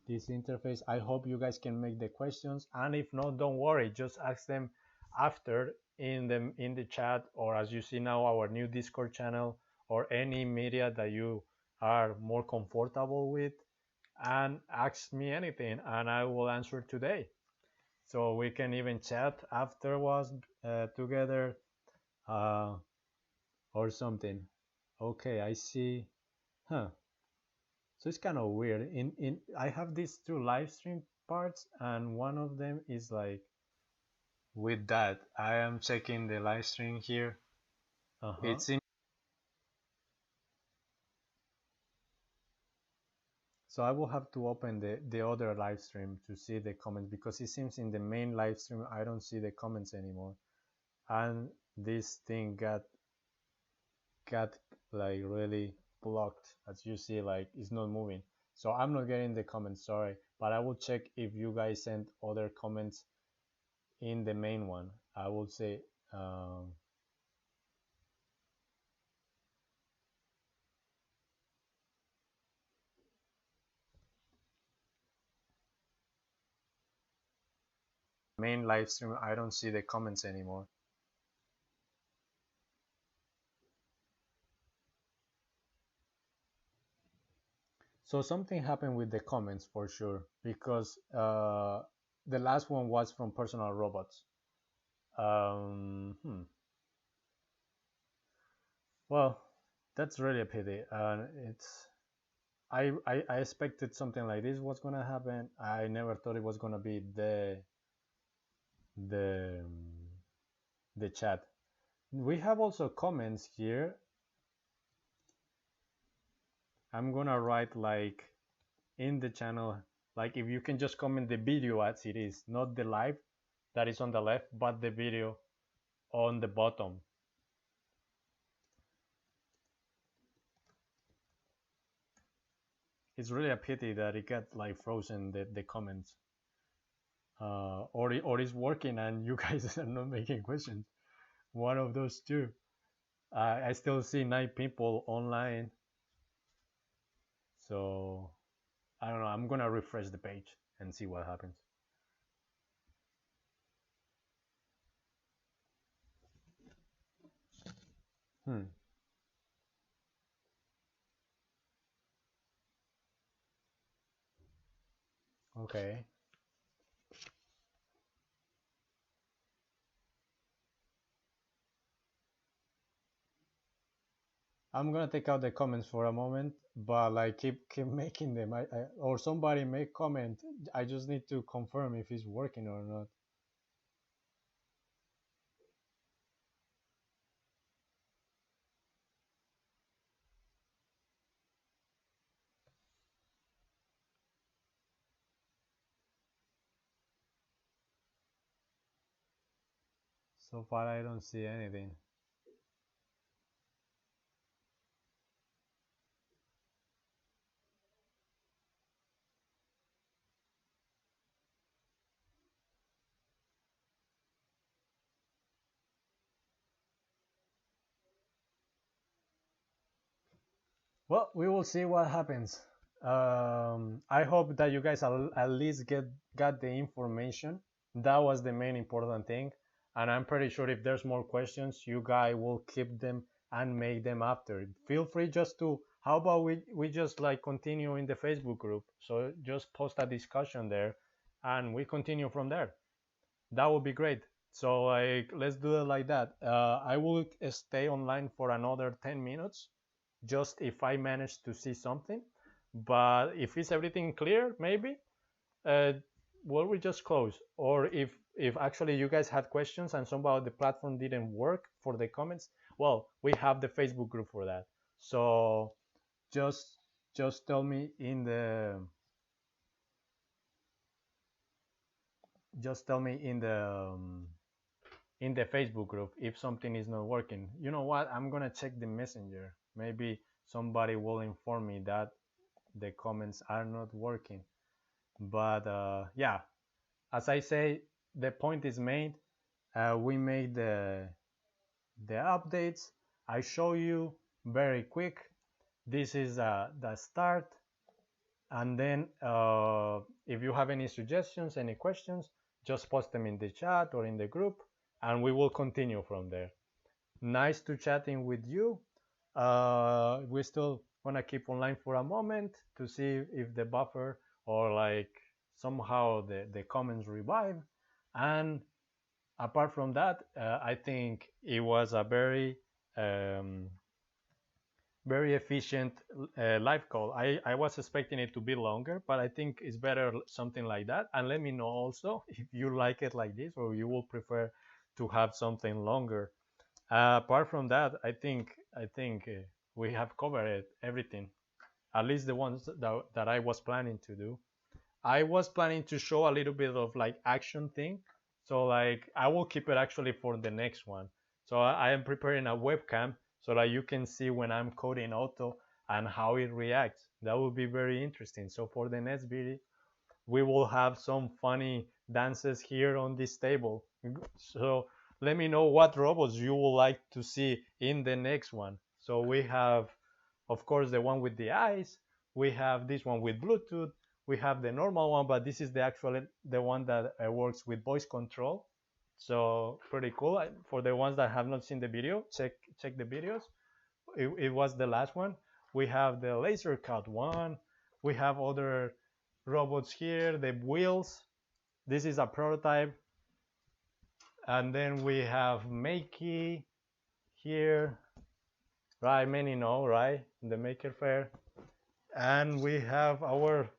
this interface. I hope you guys can make the questions, and if not, don't worry. Just ask them after in the chat, or as you see now, our new Discord channel, or any media that you are more comfortable with, and ask me anything, and I will answer today. So we can even chat afterwards together, uh, or something. Okay, I see. Huh. So it's kind of weird. In I have these two live stream parts, and one of them is like with that. I am checking the live stream here. Uh-huh. It seems so. I will have to open the other live stream to see the comments because it seems in the main live stream I don't see the comments anymore, and this thing got like really blocked. As you see, like it's not moving. So I'm not getting the comments. Sorry, but I will check if you guys sent other comments in the main one. I will say main live stream. I don't see the comments anymore. So something happened with the comments for sure because the last one was from personal robots. Hmm. Well, that's really a pity. I expected something like this was gonna happen. I never thought it was gonna be the the chat. We have also comments here. I'm gonna write like in the channel, like if you can just comment the video as it is, not the live that is on the left, but the video on the bottom. It's really a pity that it got like frozen the comments, or it's working and you guys are not making questions. One of those two. I still see 9 people online, so I don't know. I'm gonna refresh the page and see what happens. Hmm. Okay. I'm gonna take out the comments for a moment, but like keep making them. Or somebody make comment. I just need to confirm if it's working or not. So far, I don't see anything. Well, we will see what happens. I hope that you guys at least get got the information. That was the main important thing, and I'm pretty sure if there's more questions, you guys will keep them and make them after. Feel free just to. How about we just like continue in the Facebook group? So just post a discussion there, and we continue from there. That would be great. So like let's do it like that. I will stay online for another 10 minutes just if I manage to see something. But if it's everything clear, maybe uh, well we just close. Or if actually you guys had questions and somehow the platform didn't work for the comments, well we have the Facebook group for that. So just just tell me in the just tell me in the Facebook group if something is not working. You know what? I'm gonna check the messenger. Maybe somebody will inform me that the comments are not working. But yeah, as I say, the point is made. We made the updates. I show you very quick. This is the start. And then if you have any suggestions, any questions, just post them in the chat or in the group, and we will continue from there. Nice to chatting with you. We're still gonna keep online for a moment to see if the buffer or like somehow the comments revive. And apart from that, I think it was a um, very efficient live call. I was expecting it to be longer, but I think it's better something like that. And let me know also if you like it like this or you will prefer to have something longer. Apart from that, I think we have covered everything, at least the ones that I was planning to do. I was planning to show a little bit of like action thing, so like I will keep it actually for the next one. So I am preparing a webcam so that you can see when I'm coding Otto and how it reacts. That will be very interesting. So for the next video, we will have some funny dances here on this table. So let me know what robots you would like to see in the next one. So we have, of course, the one with the eyes. We have this one with Bluetooth. We have the normal one, but this is the one that works with voice control. So pretty cool. For the ones that have not seen the video, check the videos. It was the last one. We have the laser cut one. We have other robots here, the wheels. This is a prototype. And then we have Makey here, right? Many know, right? The Maker Fair. And we have our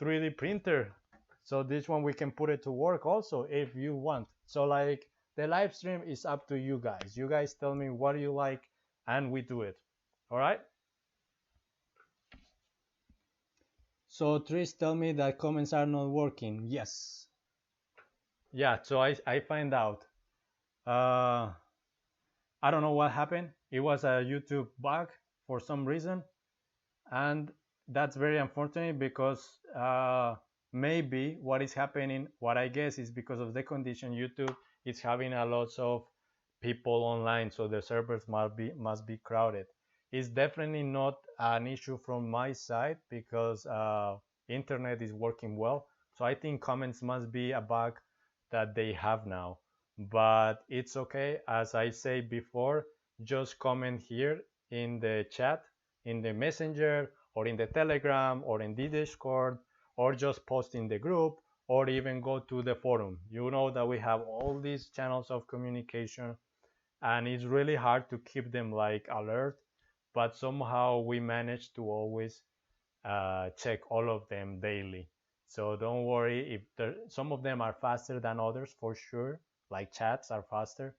3D printer. So this one we can put it to work also if you want. So like the live stream is up to you guys. You guys tell me what you like and we do it. All right? So Trish tell me that comments are not working. Yes. Yeah, so I find out. Uh, I don't know what happened. It was a YouTube bug for some reason, and that's very unfortunate because maybe what is happening, what I guess is because of the condition, YouTube is having a lot of people online, so the servers must be crowded. It's definitely not an issue from my side because internet is working well. So I think comments must be a bug that they have now. But it's okay. As I said before, just comment here in the chat, in the messenger, or in the Telegram, or in the Discord, or just post in the group, or even go to the forum. You know that we have all these channels of communication, and it's really hard to keep them like alert. but somehow we manage to always check all of them daily. So don't worry if some of them are faster than others for sure, like chats are faster,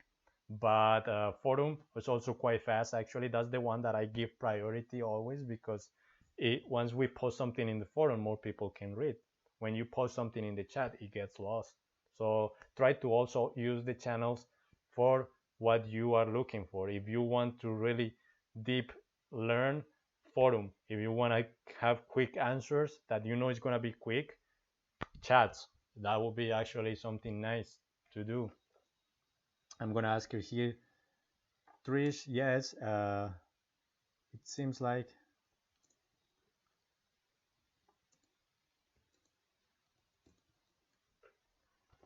but forum is also quite fast. Actually, that's the one that I give priority always because once we post something in the forum, more people can read. When you post something in the chat, it gets lost. So try to also use the channels for what you are looking for. If you want to really deep learn, forum. If you want to have quick answers that you know is going to be quick, chats. That would be actually something nice to do. I'm going to ask you here, Trish. Yes, it seems like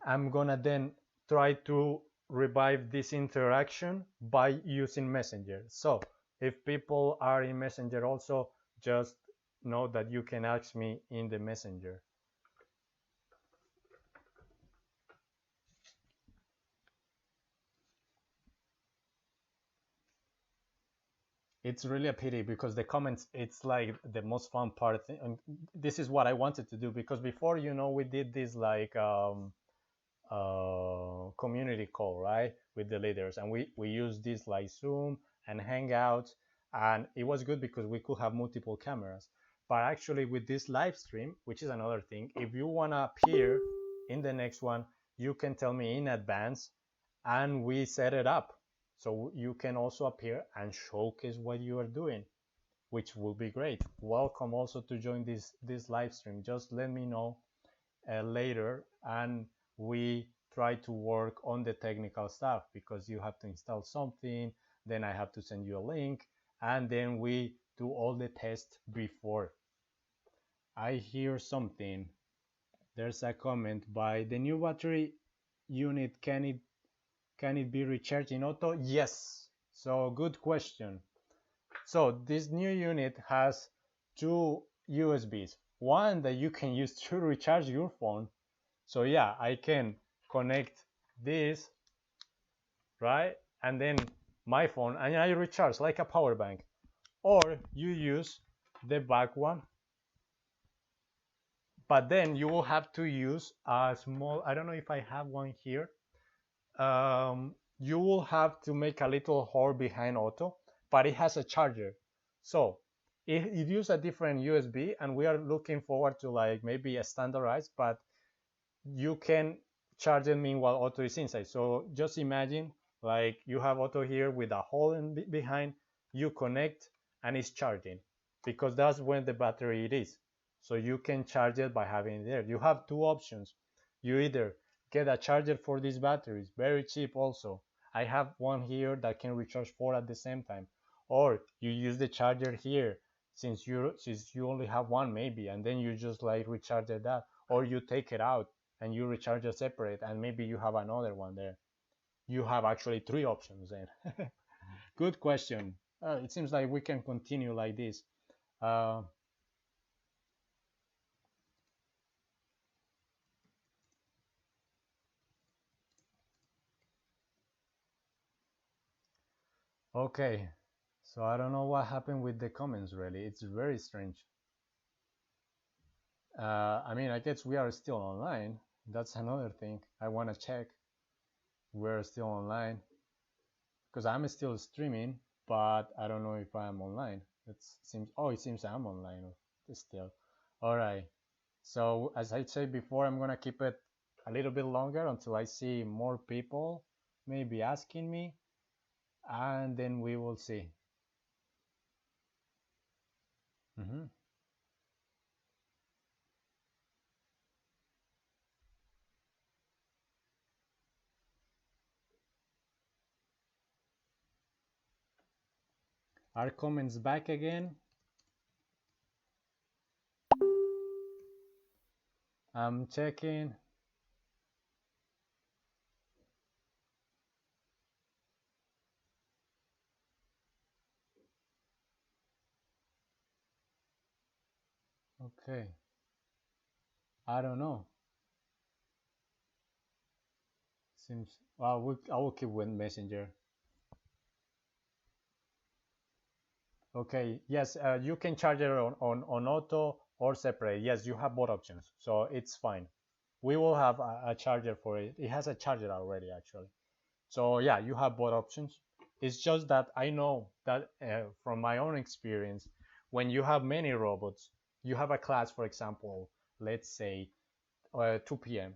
I'm going to then try to revive this interaction by using Messenger. So if people are in Messenger also, just know that you can ask me in the Messenger. It's really a pity because the comments, it's like the most fun part, and this is what I wanted to do because before, we did this like community call, right, with the leaders, and we used this like Zoom and Hangouts, and it was good because we could have multiple cameras. But actually with this live stream, which is another thing, if you want to appear in the next one, you can tell me in advance and we set it up so you can also appear and showcase what you are doing, which will be great. Welcome also to join this live stream. Just let me know later, and we try to work on the technical stuff because you have to install something, then I have to send you a link, and then we do all the tests before. I hear something. There's a comment by the new battery unit. Can it be recharged in Otto? Yes. So good question. So this new unit has two USBs. One that you can use to recharge your phone. So yeah, I can connect this, right? And then my phone, and I recharge like a power bank. Or you use the back one, but then you will have to use a small, I don't know if I have one here. You will have to make a little hole behind Otto, but it has a charger. So it uses a different USB, and we are looking forward to like maybe a standardized, but you can charge it meanwhile Otto is inside. So just imagine like you have Otto here with a hole behind, you connect and it's charging because that's when the battery it is. So you can charge it by having it there. You have two options. You either get a charger for these batteries, very cheap also. I have one here that can recharge four at the same time. Or you use the charger here since you only have one maybe, and then you just like recharge that, or you take it out and you recharge it separate, and maybe you have another one there. You have actually three options then. Good question. It seems like we can continue like this. Uh, okay, so I don't know what happened with the comments really. It's very strange. I mean, I guess we are still online. That's another thing I want to check. We're still online because I'm still streaming, but I don't know if I'm online. It seems I'm online still. All right. So as I said before, I'm gonna keep it a little bit longer until I see more people maybe asking me, and then we will see. Hmm. Are comments back again? I'm checking. Okay. I don't know. Seems well. I will keep with Messenger. Okay, yes, you can charge it on auto or separate. Yes, you have both options, so it's fine. We will have a charger for it. It has a charger already, actually. So yeah, you have both options. It's just that I know that from my own experience, when you have many robots, you have a class, for example, let's say 2 p.m.,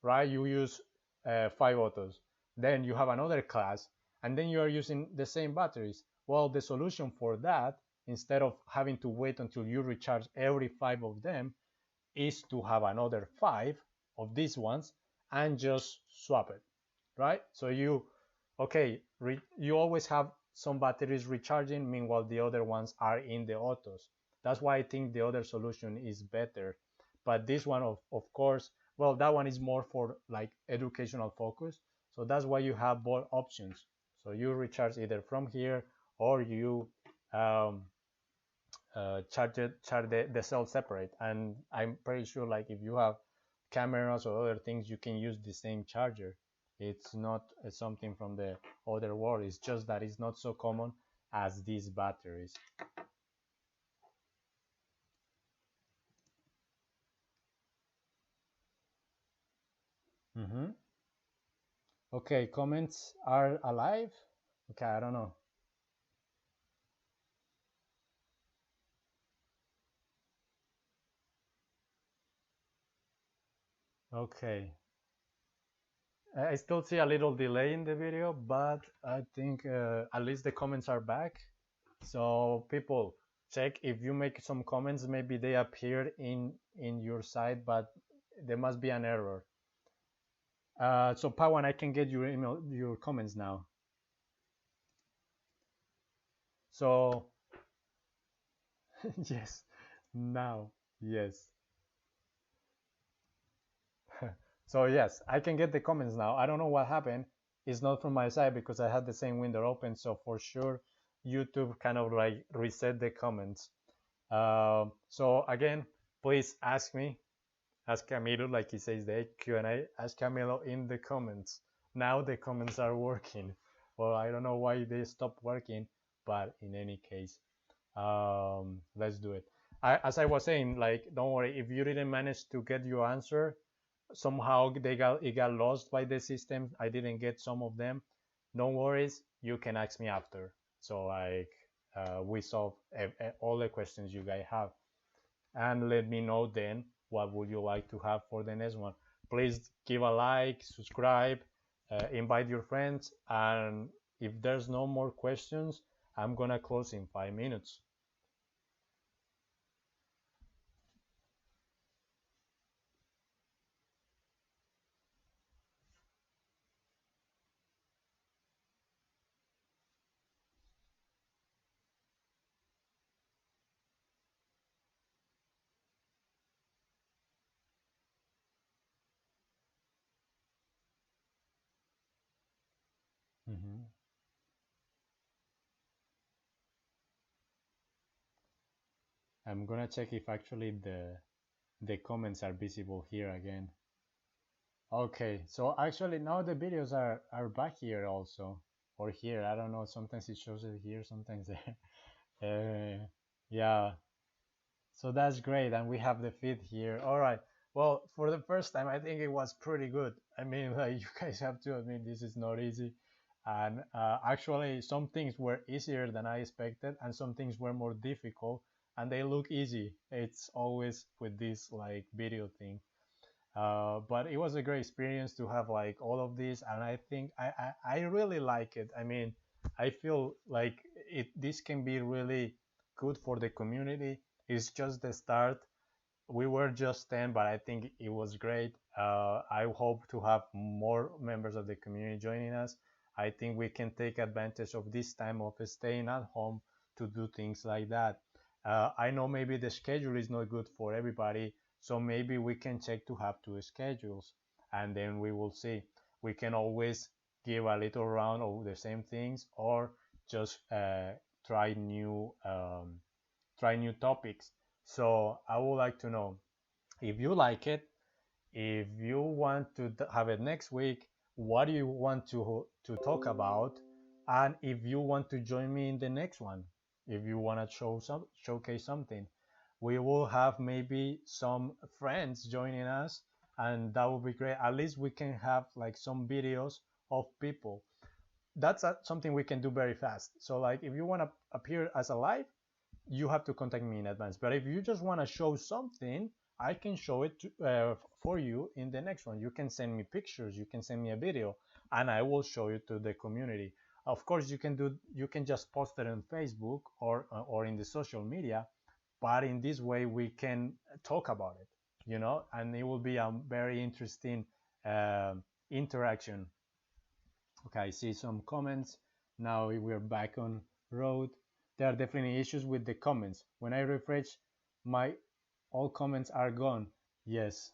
right? You use 5 autos. Then you have another class, and then you are using the same batteries. Well, the solution for that, instead of having to wait until you recharge every 5 of them, is to have another 5 of these ones and just swap it, right? So okay, you always have some batteries recharging, meanwhile the other ones are in the autos. That's why I think the other solution is better. But this one, of course, well, that one is more for like educational focus. So that's why you have both options. So you recharge either from here or you um, charge the cell separate. And I'm pretty sure like if you have cameras or other things, you can use the same charger. It's not something from the other world. It's just that it's not so common as these batteries. Mm-hmm. Okay, comments are alive. Okay, I don't know. Okay, I still see a little delay in the video, but I think at least the comments are back. So people, check if you make some comments, maybe they appeared in your site, but there must be an error. So Pawan, I can get your email, your comments now. So yes, now, yes. So yes, I can get the comments now. I don't know what happened. It's not from my side because I had the same window open. So for sure, YouTube kind of like reset the comments. So again, please ask me, ask Camilo, like he says the Q&A. Ask Camilo in the comments. Now the comments are working. Well, I don't know why they stopped working, but in any case, let's do it. As I was saying, like, don't worry if you didn't manage to get your answer. Somehow it got lost by the system. I didn't get some of them. No worries. You can ask me after. So like we solve all the questions you guys have, and let me know then what would you like to have for the next one. Please give a like, subscribe, invite your friends, and if there's no more questions, I'm gonna close in 5 minutes. Mhm. I'm gonna check if actually the comments are visible here again. Okay, so actually now the videos are back here also, or here. I don't know. Sometimes it shows it here, sometimes there. Yeah, so that's great, and we have the feed here. All right. Well, for the first time, I think it was pretty good. I mean, like you guys have to admit, this is not easy, and actually, some things were easier than I expected, and some things were more difficult, and they look easy. It's always with this like video thing. But it was a great experience to have like all of this, and I think I really like it. I mean, I feel like this can be really good for the community. It's just the start. We were just 10, but I think it was great. I hope to have more members of the community joining us. I think we can take advantage of this time of staying at home to do things like that. I know maybe the schedule is not good for everybody, so maybe we can check to have 2 schedules, and then we will see. We can always give a little round of the same things, or just try new topics. So I would like to know if you like it, if you want to have it next week, what do you want to talk about, and if you want to join me in the next one. if you want to showcase something. We will have maybe some friends joining us, and that would be great. At least we can have like some videos of people. That's something we can do very fast. So like if you want to appear as a live, you have to contact me in advance. But if you just want to show something, I can show it for you in the next one. You can send me pictures, you can send me a video, and I will show it to the community. Of course, you can just post it on Facebook or in the social media, but in this way we can talk about it, and it will be a very interesting uh, interaction. Okay, I see some comments. Now we're back on road. There are definitely issues with the comments. When I refresh, my all comments are gone. Yes,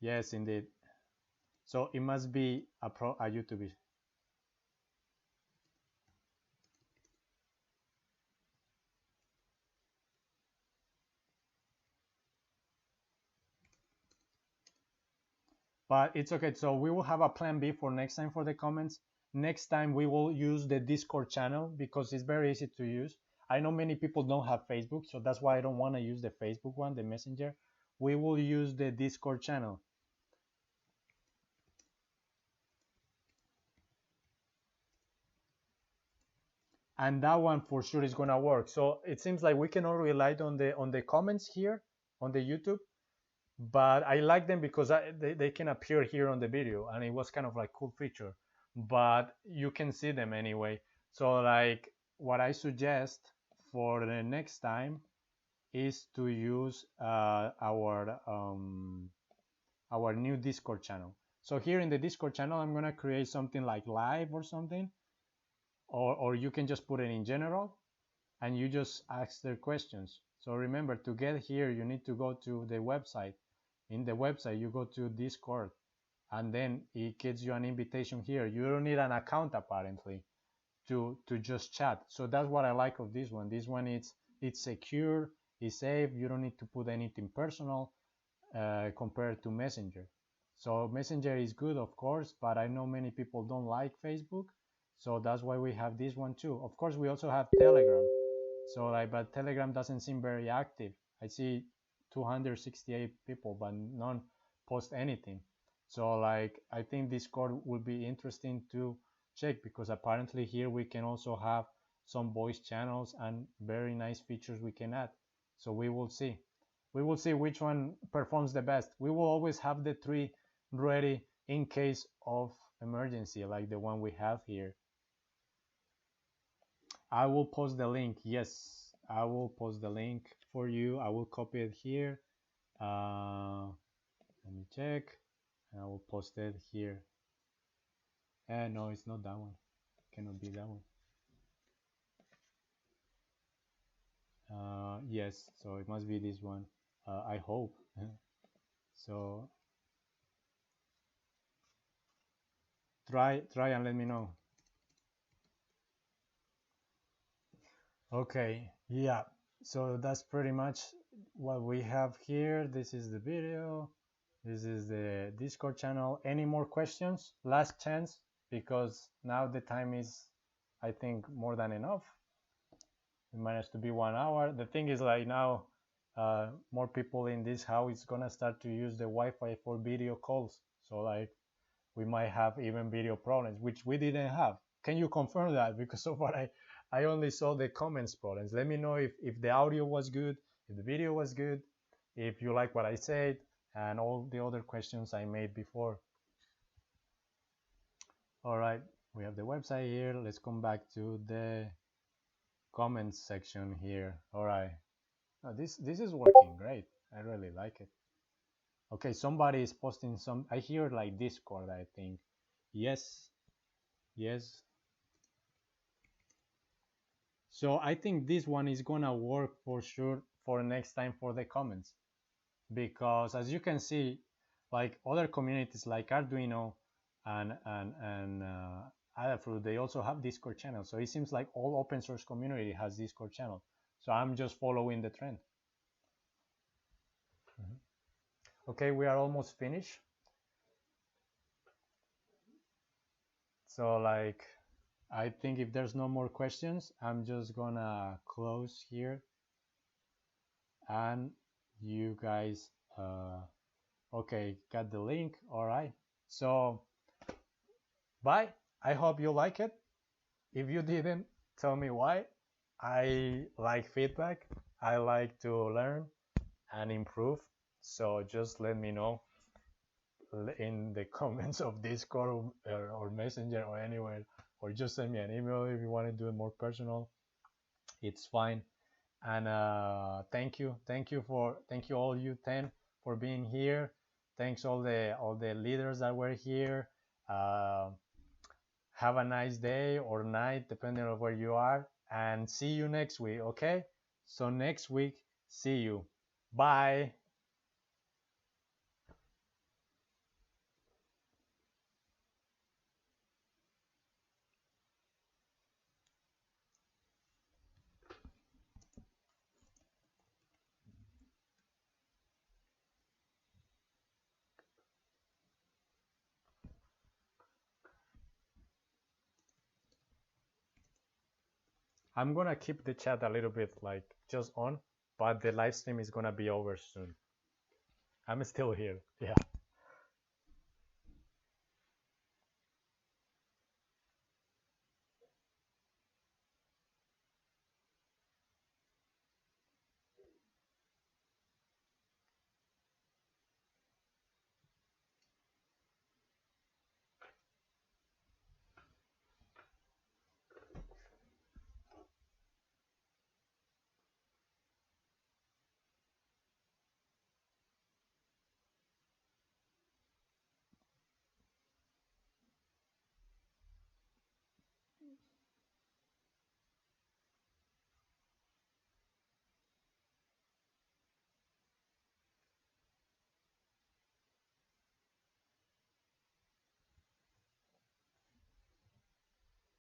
yes, indeed. So it must be a YouTube issue. But it's okay. So we will have a plan B for next time for the comments. Next time we will use the Discord channel because it's very easy to use. I know many people don't have Facebook, so that's why I don't want to use the Facebook one, the Messenger. We will use the Discord channel. And that one for sure is gonna work. So it seems like we can all rely on the comments here on the YouTube, but I like them because they can appear here on the video, and it was kind of like cool feature. But you can see them anyway. So like what I suggest for the next time is to use our new Discord channel. So here in the Discord channel, I'm gonna create something like live or something, or you can just put it in general and you just ask their questions. So remember, to get here, you need to go to the website. In the website, you go to Discord, and then it gives you an invitation here. You don't need an account apparently to just chat. So that's what I like of this one. This one it's secure, it's safe. You don't need to put anything personal compared to Messenger. So Messenger is good, of course, but I know many people don't like Facebook. So that's why we have this one too. Of course, we also have Telegram. So like, but Telegram doesn't seem very active. I see 268 people, but none post anything. So like, I think Discord will be interesting to check because apparently here we can also have some voice channels and very nice features we can add. So we will see. We will see which one performs the best. We will always have the three ready in case of emergency, like the one we have here. I will post the link. Yes, I will post the link for you. I will copy it here. Let me check. I will post it here. No, it's not that one. Cannot be that one. Yes, so it must be this one. I hope. So try and let me know. Okay, yeah. So that's pretty much what we have here. This is the video. This is the Discord channel. Any more questions? Last chance, because now the time is, I think, more than enough. We managed to be 1 hour. The thing is, like now, more people in this house is gonna start to use the Wi-Fi for video calls. So like, we might have even video problems, which we didn't have. Can you confirm that? Because so far I only saw the comments problems. Let me know if the audio was good, if the video was good, if you like what I said, and all the other questions I made before. All right, we have the website here. Let's come back to the comments section here. All right, this is working great. I really like it. Okay, somebody is posting some. I hear like Discord, I think. Yes, yes. So I think this one is gonna work for sure for next time for the comments, because as you can see, like other communities like Arduino and Adafruit, they also have Discord channels. So it seems like all open source community has Discord channel. So I'm just following the trend. Okay, we are almost finished. So like I think if there's no more questions, I'm just gonna close here, and you guys, okay, got the link. All right. So, bye. I hope you like it. If you didn't, tell me why. I like feedback. I like to learn and improve. So just let me know in the comments of Discord or Messenger or anywhere, or just send me an email if you want to do it more personal. It's fine. And thank you all you 10 for being here. Thanks all the leaders that were here. Uh, have a nice day or night depending on where you are, and see you next week. Okay, so next week, see you. Bye. I'm gonna keep the chat a little bit like just on, but the live stream is gonna be over soon. I'm still here. Yeah.